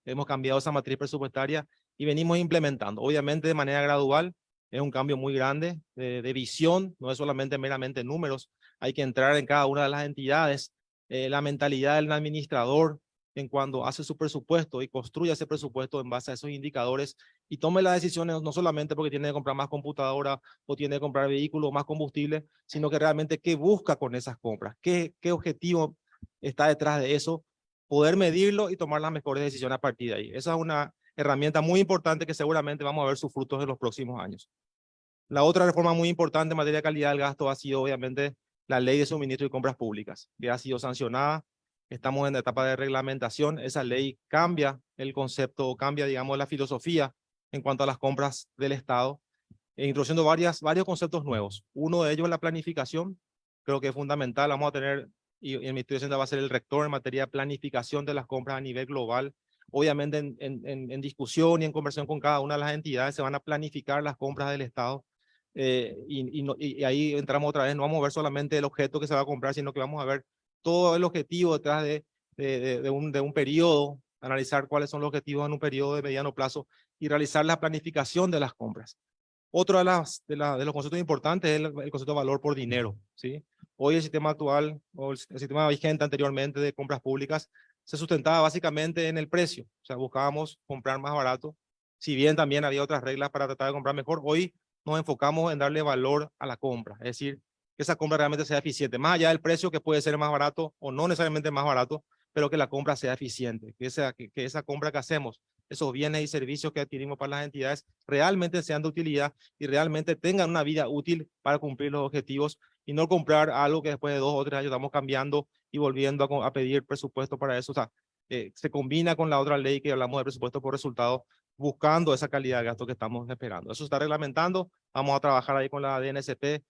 hemos cambiado esa matriz presupuestaria y venimos implementando. Obviamente de manera gradual, es un cambio muy grande de visión, no es solamente meramente números, hay que entrar en cada una de las entidades, la mentalidad del administrador en cuando hace su presupuesto y construye ese presupuesto en base a esos indicadores y tome las decisiones no solamente porque tiene que comprar más computadora o tiene que comprar vehículos, más combustible, sino que realmente qué busca con esas compras, qué objetivo está detrás de eso, poder medirlo y tomar las mejores decisiones a partir de ahí. Esa es una herramienta muy importante que seguramente vamos a ver sus frutos en los próximos años. La otra reforma muy importante en materia de calidad del gasto ha sido obviamente la ley de suministro y compras públicas, que ha sido sancionada. Estamos en la etapa de reglamentación. Esa ley cambia el concepto, cambia, digamos, la filosofía en cuanto a las compras del Estado, introduciendo varios conceptos nuevos. Uno de ellos es la planificación. Creo que es fundamental. Vamos a tener, y el Ministerio de Hacienda va a ser el rector en materia de planificación de las compras a nivel global. Obviamente en discusión y en conversación con cada una de las entidades se van a planificar las compras del Estado. Y ahí entramos otra vez, no vamos a ver solamente el objeto que se va a comprar, sino que vamos a ver todo el objetivo detrás de un periodo, analizar cuáles son los objetivos en un periodo de mediano plazo y realizar la planificación de las compras. Otro de los conceptos importantes es el concepto de valor por dinero, ¿sí? Hoy el sistema actual, o el sistema vigente anteriormente de compras públicas, se sustentaba básicamente en el precio. O sea, buscábamos comprar más barato Si bien también había otras reglas para tratar de comprar mejor, hoy nos enfocamos en darle valor a la compra, es decir, que esa compra realmente sea eficiente, más allá del precio que puede ser más barato o no necesariamente más barato, pero que la compra sea eficiente, que esa compra que hacemos, esos bienes y servicios que adquirimos para las entidades realmente sean de utilidad y realmente tengan una vida útil para cumplir los objetivos y no comprar algo que después de 2 o 3 años estamos cambiando y volviendo a pedir presupuesto para eso. O sea, se combina con la otra ley que hablamos de presupuesto por resultado, buscando esa calidad de gasto que estamos esperando. Eso está reglamentando, vamos a trabajar ahí con la DNCP,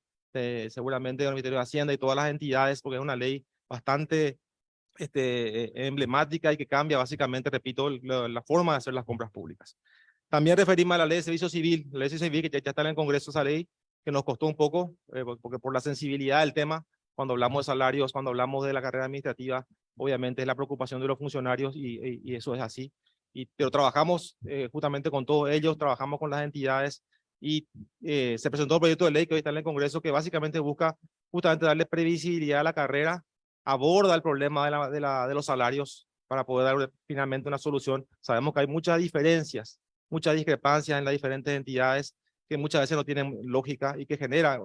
seguramente el Ministerio de Hacienda y todas las entidades, porque es una ley bastante emblemática y que cambia básicamente, repito, la forma de hacer las compras públicas. También referimos a la ley de servicio civil, la ley de servicio civil que ya está en el Congreso, esa ley que nos costó un poco, porque por la sensibilidad del tema, cuando hablamos de salarios, cuando hablamos de la carrera administrativa, obviamente es la preocupación de los funcionarios y eso es así. Pero trabajamos justamente con todos ellos, trabajamos con las entidades y se presentó el proyecto de ley que hoy está en el Congreso que básicamente busca justamente darle previsibilidad a la carrera, aborda el problema de los salarios para poder dar finalmente una solución. Sabemos que hay muchas diferencias, muchas discrepancias en las diferentes entidades que muchas veces no tienen lógica y que genera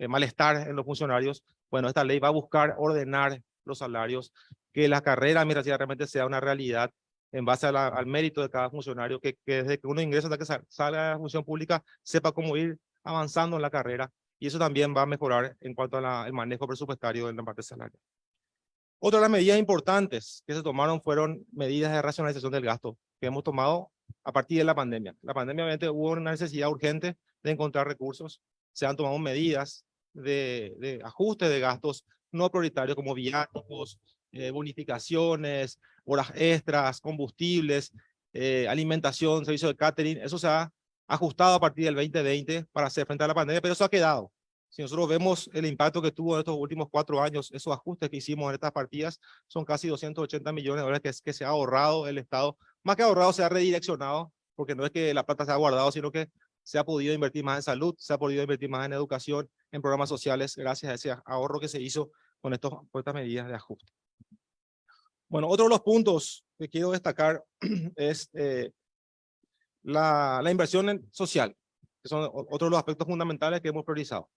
malestar en los funcionarios. Bueno, esta ley va a buscar ordenar los salarios, que la carrera administrativa realmente sea una realidad en base al mérito de cada funcionario, que desde que uno ingresa hasta que salga de la función pública, sepa cómo ir avanzando en la carrera. Y eso también va a mejorar en cuanto al manejo presupuestario en la parte salarial. Otra de las medidas importantes que se tomaron fueron medidas de racionalización del gasto que hemos tomado a partir de la pandemia. La pandemia obviamente hubo una necesidad urgente de encontrar recursos. Se han tomado medidas de ajuste de gastos no prioritarios como viáticos, bonificaciones, horas extras, combustibles, alimentación, servicio de catering. Eso se ha ajustado a partir del 2020 para hacer frente a la pandemia, pero eso ha quedado. Si nosotros vemos el impacto que tuvo en estos últimos 4 años, esos ajustes que hicimos en estas partidas, son casi 280 millones de dólares que se ha ahorrado el Estado. Más que ahorrado, se ha redireccionado, porque no es que la plata se ha guardado, sino que se ha podido invertir más en salud, se ha podido invertir más en educación, en programas sociales, gracias a ese ahorro que se hizo con estas medidas de ajuste. Bueno, otro de los puntos que quiero destacar es la inversión social, que son otros de los aspectos fundamentales que hemos priorizado.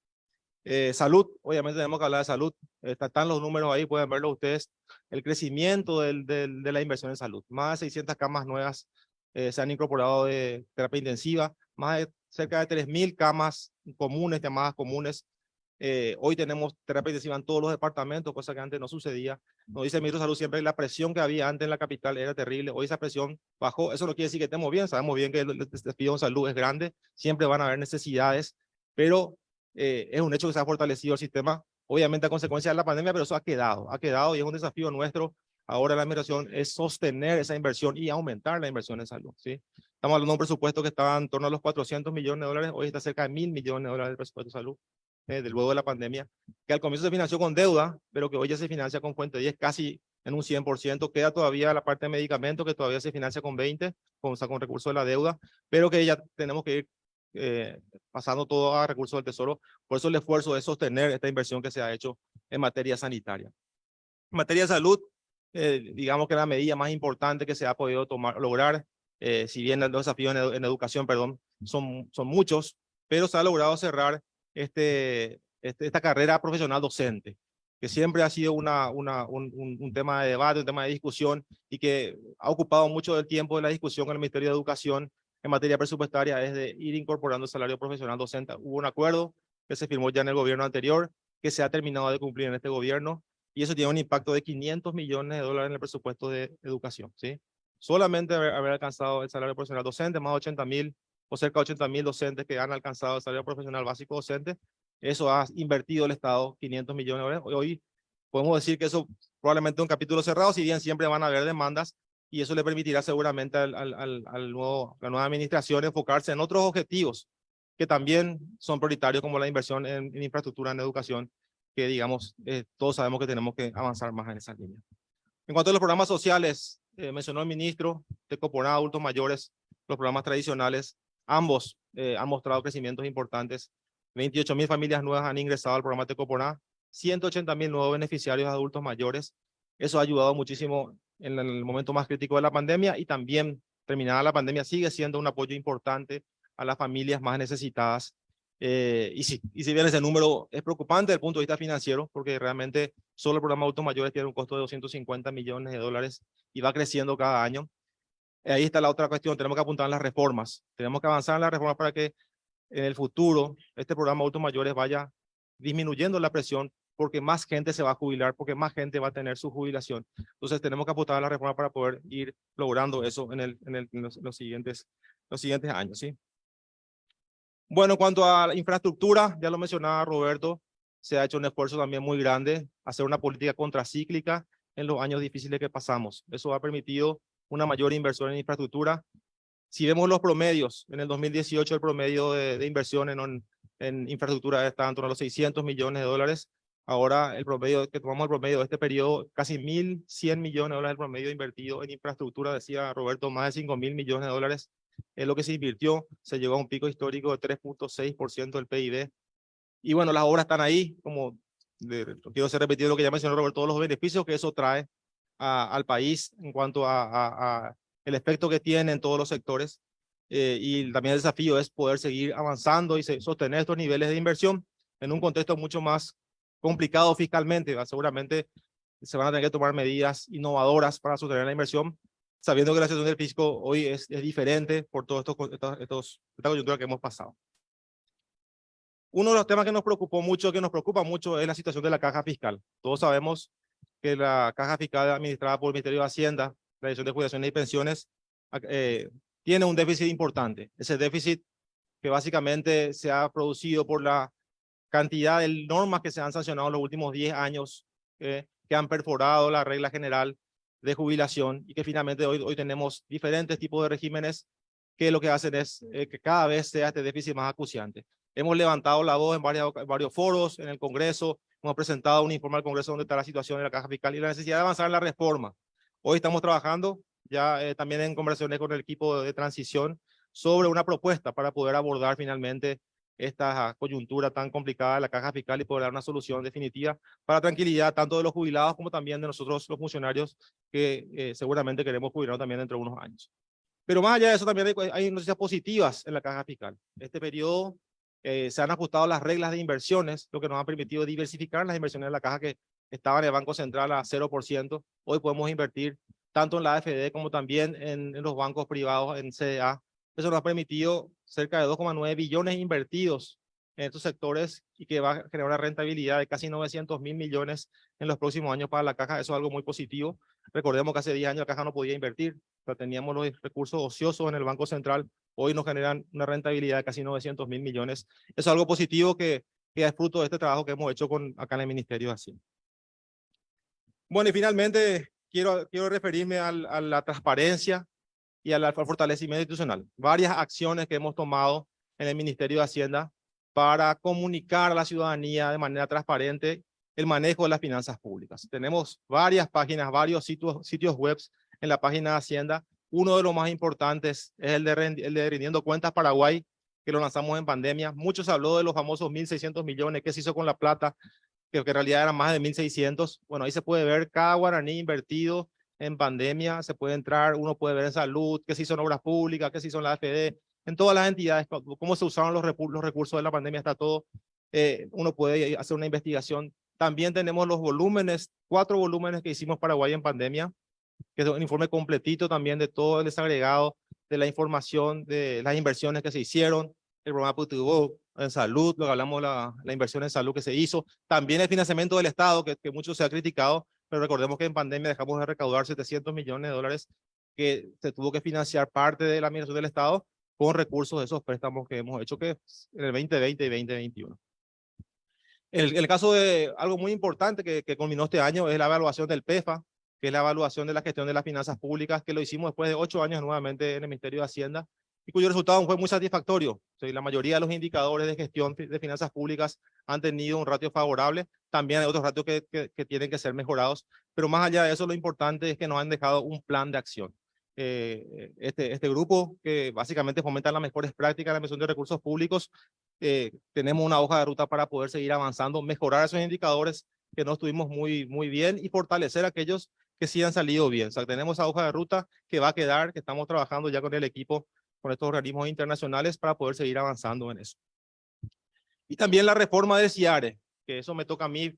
Salud, obviamente tenemos que hablar de salud. Están los números ahí, pueden verlo ustedes. El crecimiento de la inversión en salud. Más de 600 camas nuevas se han incorporado de terapia intensiva. Más de cerca de 3.000 camas comunes, llamadas comunes. Hoy tenemos terapia intensiva en todos los departamentos, cosa que antes no sucedía. Nos dice el ministro de Salud siempre, la presión que había antes en la capital era terrible. Hoy esa presión bajó. Eso no quiere decir que estemos bien. Sabemos bien que el despido en salud es grande. Siempre van a haber necesidades, pero es un hecho que se ha fortalecido el sistema, obviamente a consecuencia de la pandemia, pero eso ha quedado y es un desafío nuestro. Ahora la administración es sostener esa inversión y aumentar la inversión en salud, ¿sí? Estamos hablando de un presupuesto que estaba en torno a los 400 millones de dólares, hoy está cerca de 1.000 millones de dólares el presupuesto de salud, del luego de la pandemia, que al comienzo se financió con deuda, pero que hoy ya se financia con fuente 10, casi en un 100%. Queda todavía la parte de medicamentos que todavía se financia con 20, con recursos de la deuda, pero que ya tenemos que ir pasando todo a recursos del Tesoro. Por eso el esfuerzo es sostener esta inversión que se ha hecho en materia sanitaria. En materia de salud, digamos que la medida más importante que se ha podido lograr, si bien los desafíos en educación, perdón, son muchos, pero se ha logrado cerrar esta carrera profesional docente, que siempre ha sido un tema de debate, un tema de discusión, y que ha ocupado mucho del tiempo de la discusión con el Ministerio de Educación en materia presupuestaria, es de ir incorporando el salario profesional docente. Hubo un acuerdo que se firmó ya en el gobierno anterior, que se ha terminado de cumplir en este gobierno, y eso tiene un impacto de 500 millones de dólares en el presupuesto de educación, ¿sí? Solamente haber alcanzado el salario profesional docente, más de 80.000 o cerca de 80.000 docentes que han alcanzado el salario profesional básico docente, eso ha invertido el Estado 500 millones de dólares. Hoy podemos decir que eso probablemente es un capítulo cerrado, si bien siempre van a haber demandas, y eso le permitirá seguramente a la nueva administración enfocarse en otros objetivos que también son prioritarios, como la inversión en infraestructura, en educación, que digamos, todos sabemos que tenemos que avanzar más en esa línea. En cuanto a los programas sociales, mencionó el ministro, Tecoponá, adultos mayores, los programas tradicionales, ambos han mostrado crecimientos importantes. 28.000 familias nuevas han ingresado al programa Tecoponá, 180.000 nuevos beneficiarios adultos mayores. Eso ha ayudado muchísimo en el momento más crítico de la pandemia y también terminada la pandemia, sigue siendo un apoyo importante a las familias más necesitadas. Y si bien ese número es preocupante desde el punto de vista financiero, porque realmente solo el programa Adultos Mayores tiene un costo de 250 millones de dólares y va creciendo cada año. Ahí está la otra cuestión, tenemos que apuntar en las reformas. Tenemos que avanzar en las reformas para que en el futuro este programa Adultos Mayores vaya disminuyendo la presión, porque más gente se va a jubilar, porque más gente va a tener su jubilación. Entonces tenemos que apuntar a la reforma para poder ir logrando eso en los siguientes años, ¿sí? Bueno, en cuanto a la infraestructura, ya lo mencionaba Roberto, se ha hecho un esfuerzo también muy grande, hacer una política contracíclica en los años difíciles que pasamos. Eso ha permitido una mayor inversión en infraestructura. Si vemos los promedios, en el 2018 el promedio de inversión en infraestructura está en torno a los 600 millones de dólares. Ahora el promedio, que tomamos el promedio de este periodo, casi 1.100 millones de dólares el promedio invertido en infraestructura, decía Roberto, más de 5.000 millones de dólares es lo que se invirtió, se llegó a un pico histórico de 3.6% del PIB. Y bueno, las obras están ahí, como quiero ser repetido lo que ya mencionó Roberto, todos los beneficios que eso trae al país en cuanto a el efecto que tiene en todos los sectores. Y también el desafío es poder seguir avanzando y sostener estos niveles de inversión en un contexto mucho más complicado fiscalmente. Seguramente se van a tener que tomar medidas innovadoras para sostener la inversión, sabiendo que la situación del fisco hoy es diferente por toda esta coyuntura que hemos pasado. Uno de los temas que nos preocupa mucho es la situación de la caja fiscal. Todos sabemos que la caja fiscal administrada por el Ministerio de Hacienda, la Dirección de Jubilaciones y Pensiones, tiene un déficit importante. Ese déficit que básicamente se ha producido por la cantidad de normas que se han sancionado en los últimos 10 años, que han perforado la regla general de jubilación y que finalmente hoy tenemos diferentes tipos de regímenes que lo que hacen es que cada vez sea este déficit más acuciante. Hemos levantado la voz en varios foros, en el Congreso, hemos presentado un informe al Congreso donde está la situación de la caja fiscal y la necesidad de avanzar en la reforma. Hoy estamos trabajando ya también en conversaciones con el equipo de transición sobre una propuesta para poder abordar finalmente esta coyuntura tan complicada de la caja fiscal y poder dar una solución definitiva para tranquilidad tanto de los jubilados como también de nosotros los funcionarios que seguramente queremos jubilar también dentro de unos años. Pero más allá de eso también hay noticias positivas en la caja fiscal. Este periodo se han ajustado las reglas de inversiones, lo que nos ha permitido diversificar las inversiones de la caja que estaban en el Banco Central a 0%. Hoy podemos invertir tanto en la AFD como también en los bancos privados, en CDA. Eso nos ha permitido cerca de 2,9 billones invertidos en estos sectores y que va a generar una rentabilidad de casi 900.000 millones en los próximos años para la caja. Eso es algo muy positivo. Recordemos que hace 10 años la caja no podía invertir, o sea, teníamos los recursos ociosos en el Banco Central. Hoy nos generan una rentabilidad de casi 900.000 millones. Eso es algo positivo que es fruto de este trabajo que hemos hecho acá en el Ministerio de Hacienda. Bueno, y finalmente quiero referirme a la transparencia y al fortalecimiento institucional. Varias acciones que hemos tomado en el Ministerio de Hacienda para comunicar a la ciudadanía de manera transparente el manejo de las finanzas públicas. Tenemos varias páginas, varios sitios web en la página de Hacienda. Uno de los más importantes es el de Rindiendo Cuentas Paraguay, que lo lanzamos en pandemia. Mucho se habló de los famosos 1.600 millones, qué se hizo con la plata, que en realidad eran más de 1.600. Bueno, ahí se puede ver cada guaraní invertido en pandemia, se puede entrar, uno puede ver en salud, qué se hizo en obras públicas, qué se hizo en la AFD, en todas las entidades, cómo se usaron los recursos de la pandemia, está todo. Uno puede hacer una investigación. También tenemos los volúmenes, 4 volúmenes que hicimos Paraguay en pandemia, que es un informe completito también de todo el desagregado de la información, de las inversiones que se hicieron, el programa PUTUBO en salud, lo que hablamos, la inversión en salud que se hizo, también el financiamiento del Estado, que mucho se ha criticado, pero recordemos que en pandemia dejamos de recaudar 700 millones de dólares que se tuvo que financiar parte de la administración del Estado con recursos de esos préstamos que hemos hecho que en el 2020 y 2021. El caso de algo muy importante que culminó este año es la evaluación del PEFA, que es la evaluación de la gestión de las finanzas públicas, que lo hicimos después de 8 años nuevamente en el Ministerio de Hacienda, y cuyo resultado fue muy satisfactorio. O sea, la mayoría de los indicadores de gestión de finanzas públicas han tenido un ratio favorable. También hay otros ratios que tienen que ser mejorados, pero más allá de eso, lo importante es que nos han dejado un plan de acción. Este grupo que básicamente fomenta las mejores prácticas en la inversión de recursos públicos, tenemos una hoja de ruta para poder seguir avanzando, mejorar esos indicadores que no estuvimos muy bien y fortalecer aquellos que sí han salido bien. O sea, tenemos esa hoja de ruta que va a quedar, que estamos trabajando ya con el equipo, con estos organismos internacionales para poder seguir avanzando en eso. Y también la reforma del CIARE, que eso me toca a mí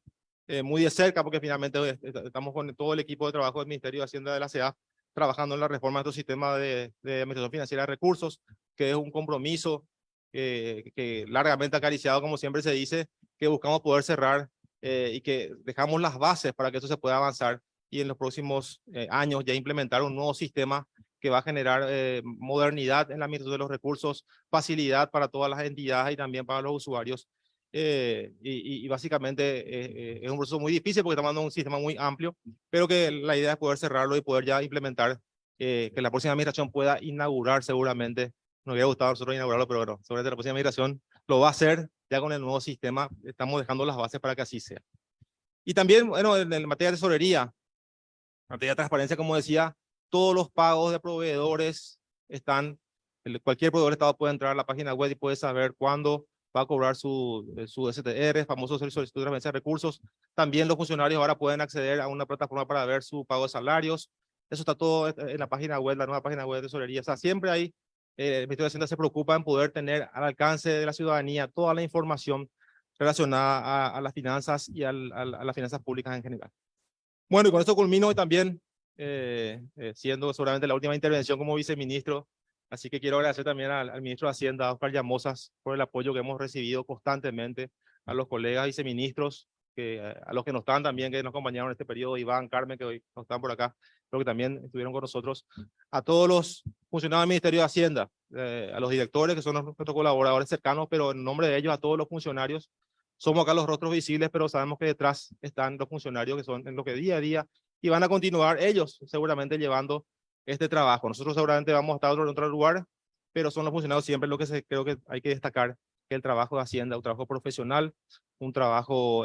muy de cerca, porque finalmente estamos con todo el equipo de trabajo del Ministerio de Hacienda de la CEA trabajando en la reforma de estos sistemas de administración financiera de recursos, que es un compromiso que largamente acariciado, como siempre se dice, que buscamos poder cerrar y que dejamos las bases para que eso se pueda avanzar y en los próximos años ya implementar un nuevo sistema que va a generar modernidad en la administración de los recursos, facilidad para todas las entidades y también para los usuarios. Y básicamente es un proceso muy difícil porque estamos dando un sistema muy amplio, pero que la idea es poder cerrarlo y poder ya implementar, que la próxima administración pueda inaugurar seguramente. Nos hubiera gustado a nosotros inaugurarlo, pero bueno, seguramente la próxima administración lo va a hacer ya con el nuevo sistema. Estamos dejando las bases para que así sea. Y también, bueno, en materia de tesorería, en materia de transparencia, como decía, todos los pagos de proveedores están, cualquier proveedor del Estado puede entrar a la página web y puede saber cuándo va a cobrar su STR, famoso solicitud de transferencia de recursos. También los funcionarios ahora pueden acceder a una plataforma para ver su pago de salarios. Eso está todo en la página web, la nueva página web de tesorería. O sea, siempre hay, el Ministerio de Hacienda se preocupa en poder tener al alcance de la ciudadanía toda la información relacionada a las finanzas y a las finanzas públicas en general. Bueno, y con esto culmino y también siendo seguramente la última intervención como viceministro. Así que quiero agradecer también al ministro de Hacienda, Óscar Llamosas, por el apoyo que hemos recibido constantemente, a los colegas viceministros, a los que no están también, que nos acompañaron en este periodo, Iván, Carmen, que hoy no están por acá, pero que también estuvieron con nosotros, a todos los funcionarios del Ministerio de Hacienda, a los directores, que son nuestros colaboradores cercanos, pero en nombre de ellos, a todos los funcionarios. Somos acá los rostros visibles, pero sabemos que detrás están los funcionarios que son en lo que día a día, y van a continuar ellos seguramente llevando este trabajo. Nosotros seguramente vamos a estar en otro lugar, pero son los funcionarios siempre lo que creo que hay que destacar, que el trabajo de Hacienda, un trabajo profesional, un trabajo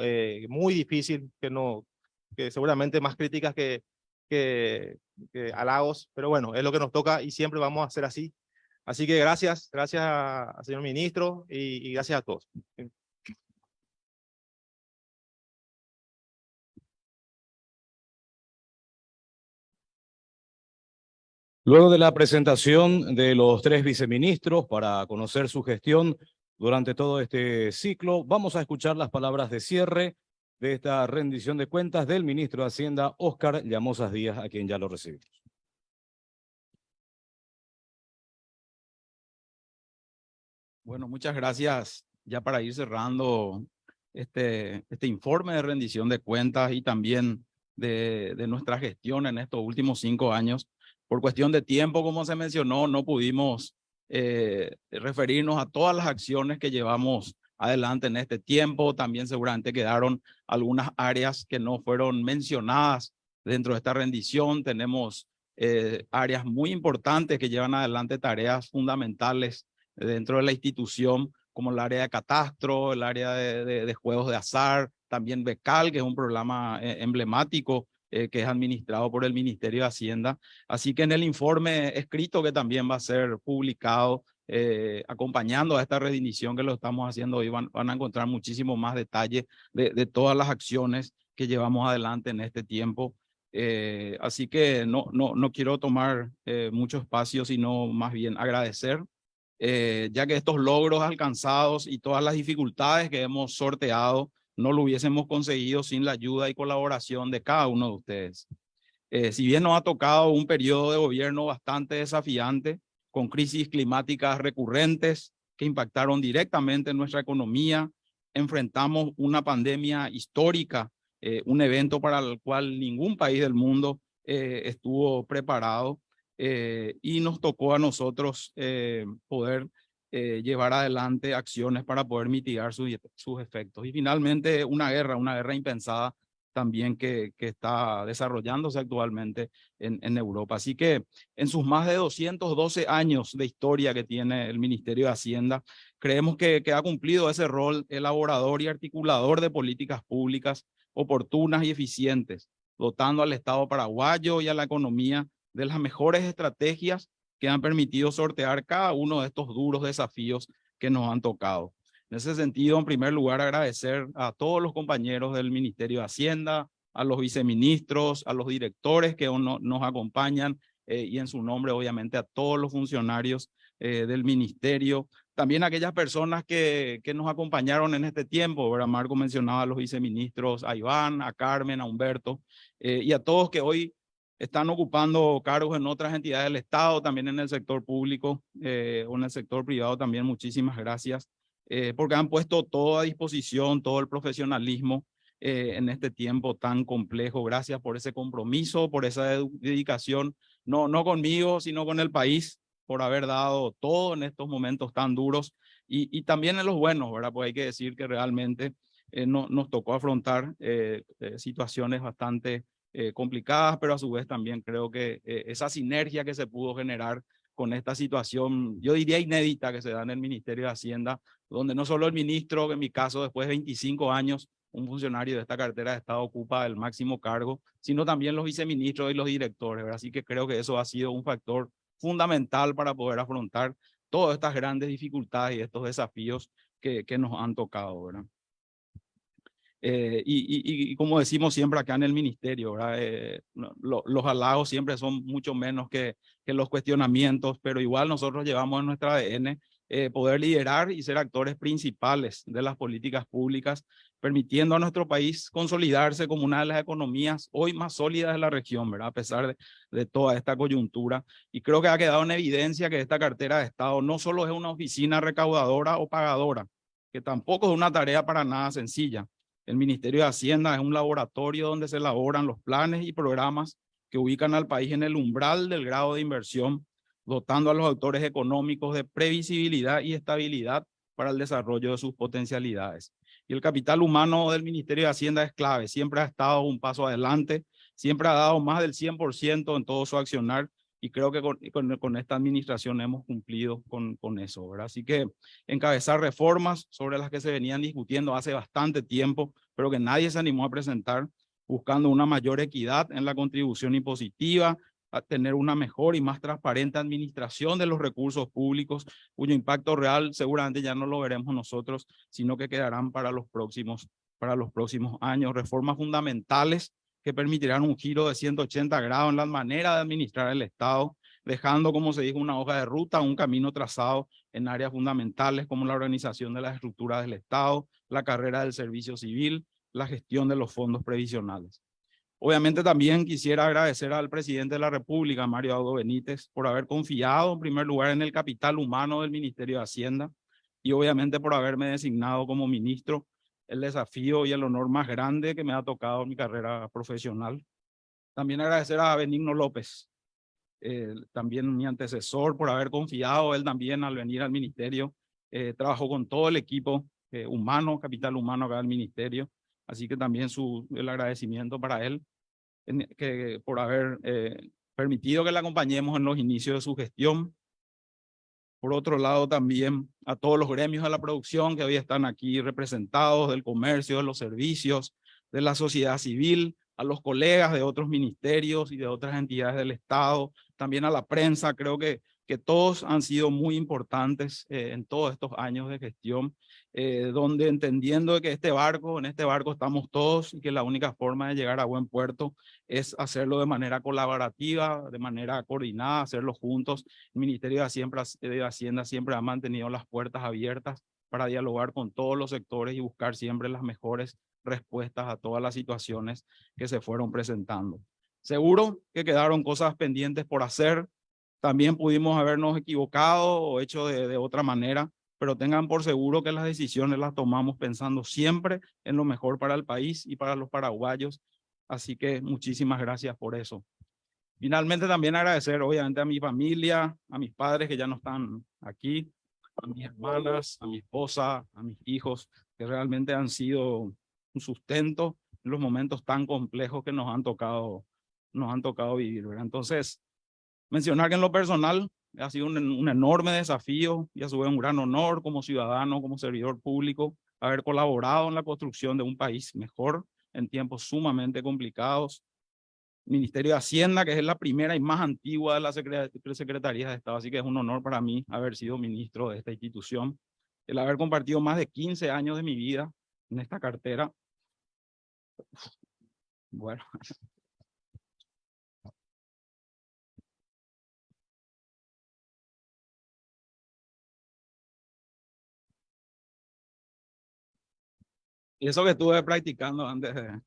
muy difícil, que seguramente más críticas que halagos, pero bueno, es lo que nos toca y siempre vamos a hacer así. Así que gracias al señor ministro y gracias a todos. Luego de la presentación de los tres viceministros para conocer su gestión durante todo este ciclo, vamos a escuchar las palabras de cierre de esta rendición de cuentas del ministro de Hacienda, Óscar Llamosas Díaz, a quien ya lo recibimos. Bueno, muchas gracias. Ya para ir cerrando este informe de rendición de cuentas y también de nuestra gestión en estos últimos 5 años. Por cuestión de tiempo, como se mencionó, no pudimos referirnos a todas las acciones que llevamos adelante en este tiempo. También seguramente quedaron algunas áreas que no fueron mencionadas dentro de esta rendición. Tenemos áreas muy importantes que llevan adelante tareas fundamentales dentro de la institución, como el área de catastro, el área de juegos de azar, también Becal, que es un programa emblemático que es administrado por el Ministerio de Hacienda. Así que en el informe escrito que también va a ser publicado, acompañando a esta rendición que lo estamos haciendo hoy, van a encontrar muchísimo más detalle de todas las acciones que llevamos adelante en este tiempo. Así que no quiero tomar mucho espacio, sino más bien agradecer, ya que estos logros alcanzados y todas las dificultades que hemos sorteado no lo hubiésemos conseguido sin la ayuda y colaboración de cada uno de ustedes. Si bien nos ha tocado un periodo de gobierno bastante desafiante, con crisis climáticas recurrentes que impactaron directamente en nuestra economía, enfrentamos una pandemia histórica, un evento para el cual ningún país del mundo estuvo preparado, y nos tocó a nosotros poder llevar adelante acciones para poder mitigar sus efectos. Y finalmente una guerra impensada también que está desarrollándose actualmente en Europa. Así que en sus más de 212 años de historia que tiene el Ministerio de Hacienda, creemos que ha cumplido ese rol elaborador y articulador de políticas públicas oportunas y eficientes, dotando al Estado paraguayo y a la economía de las mejores estrategias que han permitido sortear cada uno de estos duros desafíos que nos han tocado. En ese sentido, en primer lugar, agradecer a todos los compañeros del Ministerio de Hacienda, a los viceministros, a los directores que nos acompañan y en su nombre obviamente a todos los funcionarios del ministerio. También a aquellas personas que nos acompañaron en este tiempo, ¿verdad? Marco mencionaba a los viceministros, a Iván, a Carmen, a Humberto y a todos que hoy están ocupando cargos en otras entidades del Estado, también en el sector público o en el sector privado también. Muchísimas gracias porque han puesto todo a disposición, todo el profesionalismo en este tiempo tan complejo. Gracias por ese compromiso, por esa dedicación, no conmigo, sino con el país, por haber dado todo en estos momentos tan duros y también en los buenos, ¿verdad? Pues hay que decir que realmente nos tocó afrontar situaciones bastante complicadas, pero a su vez también creo que esa sinergia que se pudo generar con esta situación, yo diría inédita, que se da en el Ministerio de Hacienda, donde no solo el ministro, que en mi caso después de 25 años, un funcionario de esta cartera de Estado ocupa el máximo cargo, sino también los viceministros y los directores, ¿verdad? Así que creo que eso ha sido un factor fundamental para poder afrontar todas estas grandes dificultades y estos desafíos que nos han tocado, ¿verdad? Y como decimos siempre acá en el ministerio, ¿verdad? Los halagos siempre son mucho menos que los cuestionamientos, pero igual nosotros llevamos en nuestra ADN poder liderar y ser actores principales de las políticas públicas, permitiendo a nuestro país consolidarse como una de las economías hoy más sólidas de la región, ¿verdad? A pesar de toda esta coyuntura. Y creo que ha quedado en evidencia que esta cartera de Estado no solo es una oficina recaudadora o pagadora, que tampoco es una tarea para nada sencilla. El Ministerio de Hacienda es un laboratorio donde se elaboran los planes y programas que ubican al país en el umbral del grado de inversión, dotando a los actores económicos de previsibilidad y estabilidad para el desarrollo de sus potencialidades. Y el capital humano del Ministerio de Hacienda es clave, siempre ha estado un paso adelante, siempre ha dado más del 100% en todo su accionar y creo que con esta administración hemos cumplido con eso, ¿verdad? Así que encabezar reformas sobre las que se venían discutiendo hace bastante tiempo, pero que nadie se animó a presentar, buscando una mayor equidad en la contribución impositiva, a tener una mejor y más transparente administración de los recursos públicos, cuyo impacto real seguramente ya no lo veremos nosotros, sino que quedarán para los próximos años. Reformas fundamentales que permitirán un giro de 180 grados en la manera de administrar el Estado, dejando, como se dijo, una hoja de ruta, un camino trazado en áreas fundamentales como la organización de las estructuras del Estado, la carrera del servicio civil, la gestión de los fondos previsionales. Obviamente también quisiera agradecer al presidente de la República, Mario Abdo Benítez, por haber confiado en primer lugar en el capital humano del Ministerio de Hacienda y obviamente por haberme designado como ministro, el desafío y el honor más grande que me ha tocado en mi carrera profesional. También agradecer a Benigno López, también mi antecesor, por haber confiado él también al venir al ministerio. Trabajó con todo el equipo humano, capital humano acá del ministerio, así que también el agradecimiento para él por haber permitido que le acompañemos en los inicios de su gestión. Por otro lado, también a todos los gremios de la producción que hoy están aquí representados, del comercio, de los servicios, de la sociedad civil, a los colegas de otros ministerios y de otras entidades del Estado, también a la prensa. Creo que todos han sido muy importantes en todos estos años de gestión, donde entendiendo que en este barco estamos todos y que la única forma de llegar a buen puerto es hacerlo de manera colaborativa, de manera coordinada, hacerlo juntos. El Ministerio de Hacienda siempre ha mantenido las puertas abiertas para dialogar con todos los sectores y buscar siempre las mejores respuestas a todas las situaciones que se fueron presentando. Seguro que quedaron cosas pendientes por hacer, también pudimos habernos equivocado o hecho de otra manera, pero tengan por seguro que las decisiones las tomamos pensando siempre en lo mejor para el país y para los paraguayos. Así que muchísimas gracias por eso. Finalmente también agradecer obviamente a mi familia, a mis padres que ya no están aquí, a mis hermanas, a mi esposa, a mis hijos, que realmente han sido un sustento en los momentos tan complejos que nos han tocado vivir, ¿verdad? Entonces, mencionar que en lo personal ha sido un enorme desafío y a su vez un gran honor como ciudadano, como servidor público, haber colaborado en la construcción de un país mejor en tiempos sumamente complicados. Ministerio de Hacienda, que es la primera y más antigua de las secretarías de Estado, así que es un honor para mí haber sido ministro de esta institución, el haber compartido más de 15 años de mi vida en esta cartera. Bueno. Y eso que estuve practicando antes de...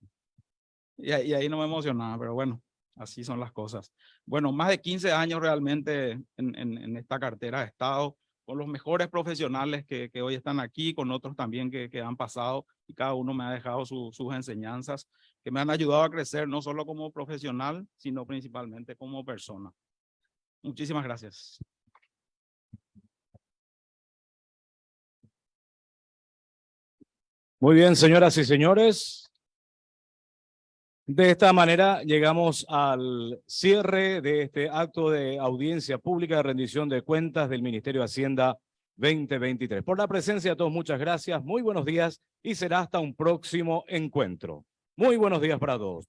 Y ahí no me emocionaba, pero bueno, así son las cosas. Bueno, más de 15 años realmente en esta cartera he estado con los mejores profesionales que hoy están aquí, con otros también que han pasado, y cada uno me ha dejado sus enseñanzas que me han ayudado a crecer, no solo como profesional, sino principalmente como persona. Muchísimas gracias. Muy bien, señoras y señores. De esta manera llegamos al cierre de este acto de audiencia pública de rendición de cuentas del Ministerio de Hacienda 2023. Por la presencia de todos, muchas gracias, muy buenos días y será hasta un próximo encuentro. Muy buenos días para todos.